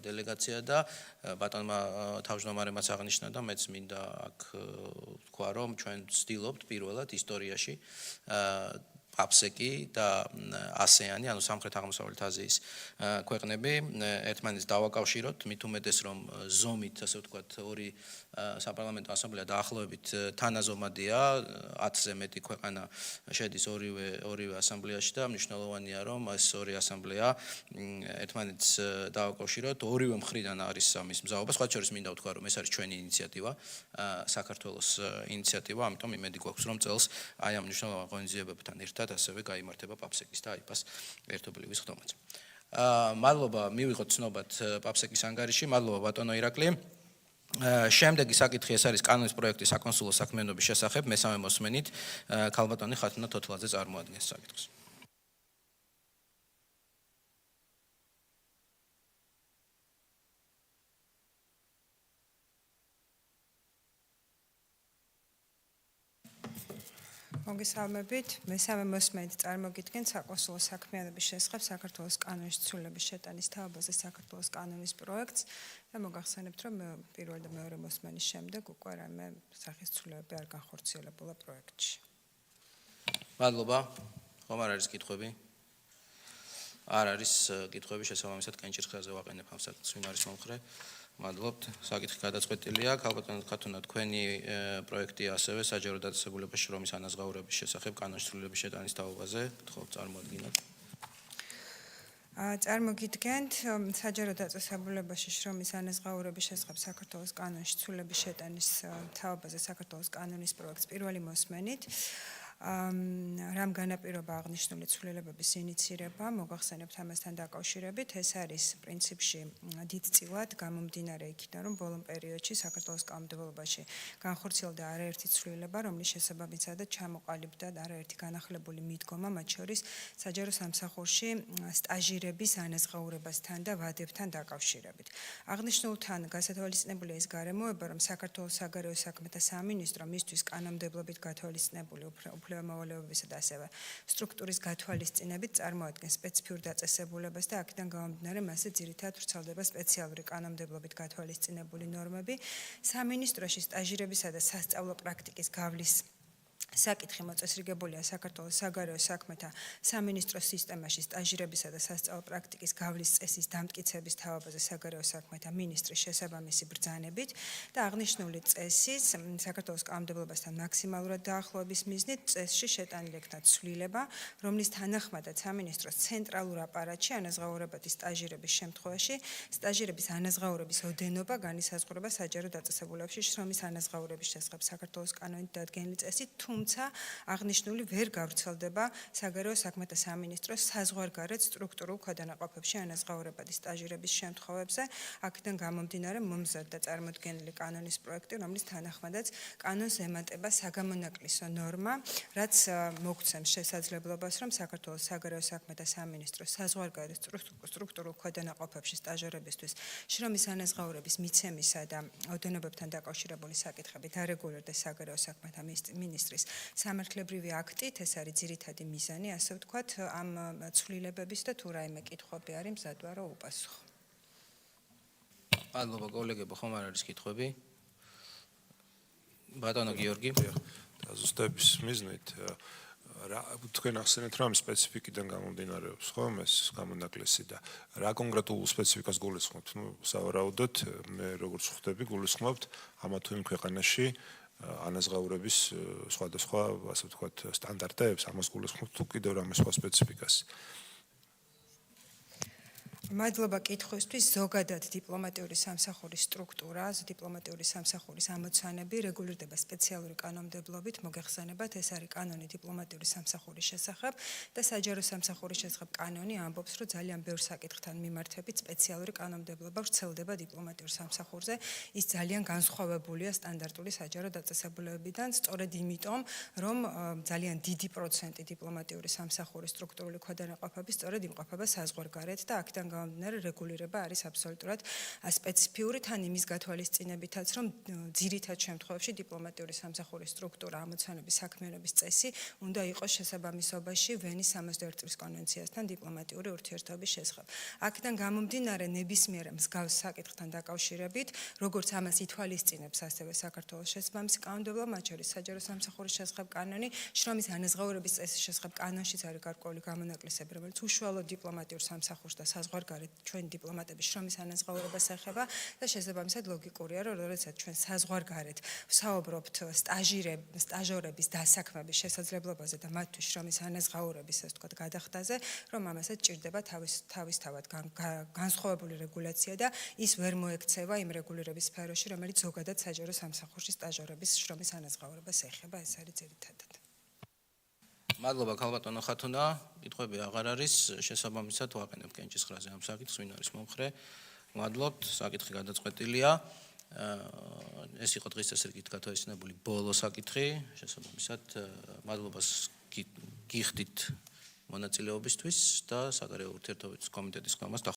დელეგაცია და ბატონმა თავმჯდომარემაც აღნიშნა და მეც მინდა აქ თქვა, რომ ჩვენ ვცდილობთ პირველად ისტორიაში აპსეკი და ASEAN-ი, ანუ სამხრეთ-აღმოსავლეთ აზიის ქვეყნები ერთმანეთს დავაკავშიროთ, მით უმეტეს რომ ზომით, ასე ვთქვათ, ორი საპარლამენტო ასამბლეა დაახლოებით თანაზომადია, 10-ზე მეტი ქვეყანა შედის ორივე ასამბლეაში და მნიშვნელოვანია რომ ეს ორი ასამბლეა ერთმანეთს დავაკავშიროთ, ორივე მხრიდან არის ამის მზაობა, სხვა შორის მინდა ვთქვა რომ ეს არის ჩვენი ინიციატივა, საქართველოს ინიციატივა, ამიტომ იმედი გვაქვს რომ წელს აი ამ მნიშვნელოვან ღონისძიებებთან ერთად ასევე გაიმართება პაპსეკის და აიპას ერთობლივი ხდომაც. მადლობა, მივიღოთ ცნობად პაპსეკის ანგარიში, მადლობა ბატონო ირაკლი. შემდეგი საკითხი ეს არის კანონის პროექტის საკონსულო საქმიანობის შესახებ, მესამე მოსმენით ქალბატონი ხათუნა თოთლაძე წარმოადგენს საკითხს. მოგესალმებით. მესამე მოსმენით წარმოგიდგენთ საკონსულო საქმიანობის შესახებ საქართველოს კანონის ცვლილების შეტანის თაობაზე საქართველოს კანონის პროექტს და მოგახსენებთ, რომ პირველ და მეორე მოსმენის შემდეგ უკვე რამე სახის ცვლილებები არ განხორციელებულა პროექტში. მადლობა. ხომ არ არის კითხვები? არ არის კითხვები, შესაბამისად კენჭირხეზე ვაყენებ ამ საკითხს, ვინ არის მომხრე? მადლობთ. საკითხი გადაწყვეტილია. ქალბატონო ხათუნა, თქვენი პროექტია ასევე საჯარო დაწესებულებაში შრომის ანაზღაურების შესახებ კანონის ცვლილების შეტანის თაობაზე. გთხოვთ წარმოადგინოთ. წარმოგიდგენთ საჯარო დაწესებულებაში შრომის ანაზღაურების შესახებ საქართველოს კანონის ცვლილების შეტანის თაობაზე საქართველოს კანონის პროექტს პირველი მოსმენით. რამ განაპირობა აღნიშნული ცვლილებების ინიცირება, მოგახსენებთ ამასთან დაკავშირებით, ეს არის პრინციპში დიდწილად გამომდინარე იქიდან, რომ ბოლო პერიოდში საქართველოს კანონმდებლობაში განხორციელდა არაერთი ცვლილება, რომლის შესაბამისად ჩამოყალიბდა არაერთი განახლებული მიდგომა, მათ შორის საჯარო სამსახურში სტაჟირების ანაზღაურებასთან და ვადებთან დაკავშირებით. აღნიშნულთან გასათვალისწინებულია ის გარემოება, რომ საქართველოს საგარეო საქმეთა სამინისტრო მისთვის კანონმდებლობით გათვალისწინებული უფლებამოვალეობისა და ასევე სტრუქტურის გათვალისწინებით წარმოადგენს სპეციფიურ დაწესებულებას და აქედან გამომდინარე მასზე ძირითადად ვრცელდება სპეციალური კანონმდებლობით გათვალისწინებული ნორმები. სამინისტროში სტაჟირებისა და სასწავლო პრაქტიკის გავლის საკითხი მოწესრიგებულია საქართველოს საგარეო საქმეთა სამინისტროს სისტემაში სტაჟირებისა და სასწავლო პრაქტიკის გავლის წესის დამტკიცების თაობაზე საგარეო საქმეთა მინისტრის შესაბამისი ბრძანებით და აღნიშნული წესის საქართველოს კანონმდებლობასთან მაქსიმალურად დაახლოების მიზნით წესში შეტანილი იქნა ცვლილება, რომლის თანახმადაც სამინისტროს ცენტრალურ აპარატში ანაზღაურებადი სტაჟირების შემთხვევაში სტაჟირების ანაზღაურების ოდენობა განისაზღვრება საჯარო დაწესებულებებში შრომის ანაზღაურების შესახებ საქართველოს კანონით დადგენილი წესით, თუმცა აღნიშნული ვერ გავრცელდება საგარეო საქმეთა სამინისტროს საზღვარგარეთ სტრუქტურულ ქვედანაყოფებში ანაზღაურებადი სტაჟირების შემთხვევებზე. აქედან გამომდინარე მომზადდა წარმოდგენილი კანონის პროექტი, რომლის თანახმადაც კანონს ემატება საგამონაკლისო ნორმა, რაც მოგცემს შესაძლებლობას, რომ საქართველოს საგარეო საქმეთა სამინისტროს საზღვარგარეთ სტრუქტურულ ქვედანაყოფებში სტაჟირებისთვის შრომის ანაზღაურების მიცემისა და ოდენობებთან დაკავშირებული საკითხები დარეგულირდეს საგარეო საქმეთა მინისტრის სამართლებრივი აქტით, ეს არის ძირითადი მიზანი, ასე ვთქვათ, ამ ცვლილებების და თუ რაიმე კითხვები არის მზადვა რომ უპასუხო. მადლობა კოლეგებო, ხომ არ არის კითხვები? ბატონო გიორგი. დაზუსტების მიზნით თქვენ ახსენეთ რომ სპეციფიკიდან გამომდინარეობს, ხო, ეს გამონაკლისი და რა კონკრეტულ სპეციფიკას გულისხმობთ? სავარაუდოდ მე როგორც ხვდები, გულისხმობთ ამა თუ იმ ქვეყანაში ანაზღაურების სხვადასხვა, ასე ვთქვათ, სტანდარტებს, ამას გულისხმობთ თუ კიდევ რამე სხვა სპეციფიკას? მადლობა კითხვისთვის. ზოგადად დიპლომატიური სამსახურის სტრუქტურა, დიპლომატიური სამსახურის ამოცანები რეგულირდება სპეციალური კანონმდებლობით. მოგეხსენებათ, ეს არის კანონი დიპლომატიური სამსახურის შესახებ და საჯარო სამსახურის შესახებ კანონი ამბობს, რომ ძალიან ბევრ საკითხთან მიმართებით სპეციალური კანონმდებლობა ვრცელდება დიპლომატიურ სამსახურზე. ის ძალიან განსხვავებულია სტანდარტული საჯარო დაწესებულებებიდან, სწორედ იმიტომ, რომ ძალიან დიდი პროცენტი დიპლომატიური სამსახურის სტრუქტურული ქვედანაყოფები სწორედ იმყოფება საზღვარგარეთ და აქედან გამომდინარე რეგულირება არის აბსოლუტურად სპეციფიური თან იმის გათვალისწინებითაც, რომ ძირითად შემთხვევაში დიპლომატიური სამსახურის სტრუქტურა ამოცანების საქმიანობის წესი უნდა იყოს შესაბამისობაში ვენის 61 წლის კონვენციასთან დიპლომატიური ურთიერთობის შესახებ. აქედან გამომდინარე ნებისმიერ მსგავს საკითხთან დაკავშირებით, როგორც ამას ითვალისწინებს ასევე საქართველოს შესაბამისი კანონმდებლობა, მათ შორის საჯარო სამსახურის შესახებ კანონი, შრომის ანაზღაურების წესის შესახებ კანონშიც არის გარკვეული გამონაკლისები, რომელიც უშუალოდ დიპლომატიურ სამსახურს და საზღვარგარეთ ჩვენი დიპლომატების შრომის ანაზღაურებას ეხება და შესაბამისად ლოგიკურია, რომ როდესაც ჩვენ საზღვარგარეთ ვსაუბრობთ სტაჟორების დასაქმების შესაძლებლობაზე და მათთვის შრომის ანაზღაურების, ასე ვთქვათ, გადახდაზე, რომ ამასაც ჭირდება თავისთავად განსხვავებული რეგულაცია და ის ვერ მოექცევა იმ რეგულირების სფეროში, რომელიც ზოგადად საჯარო სამსახურში სტაჟორების შრომის ანაზღაურებას ეხება, ეს არის ძირითადად. მადლობა ქალბატონო ხათუნა, კითხვები აღარ არის, შესაბამისად ვაყენებ კენჭისყრაზე ამ საკითხს, ვინ არის მომხრე. მადლობთ, საკითხი გადაწყვეტილია. ეს იყო დღის წესრიგით გათვალისწინებული ბოლო საკითხი, შესაბამისად მადლობას გიხდით მონაწილეობისთვის და საგარეო ურთიერთობების კომიტეტის გამოს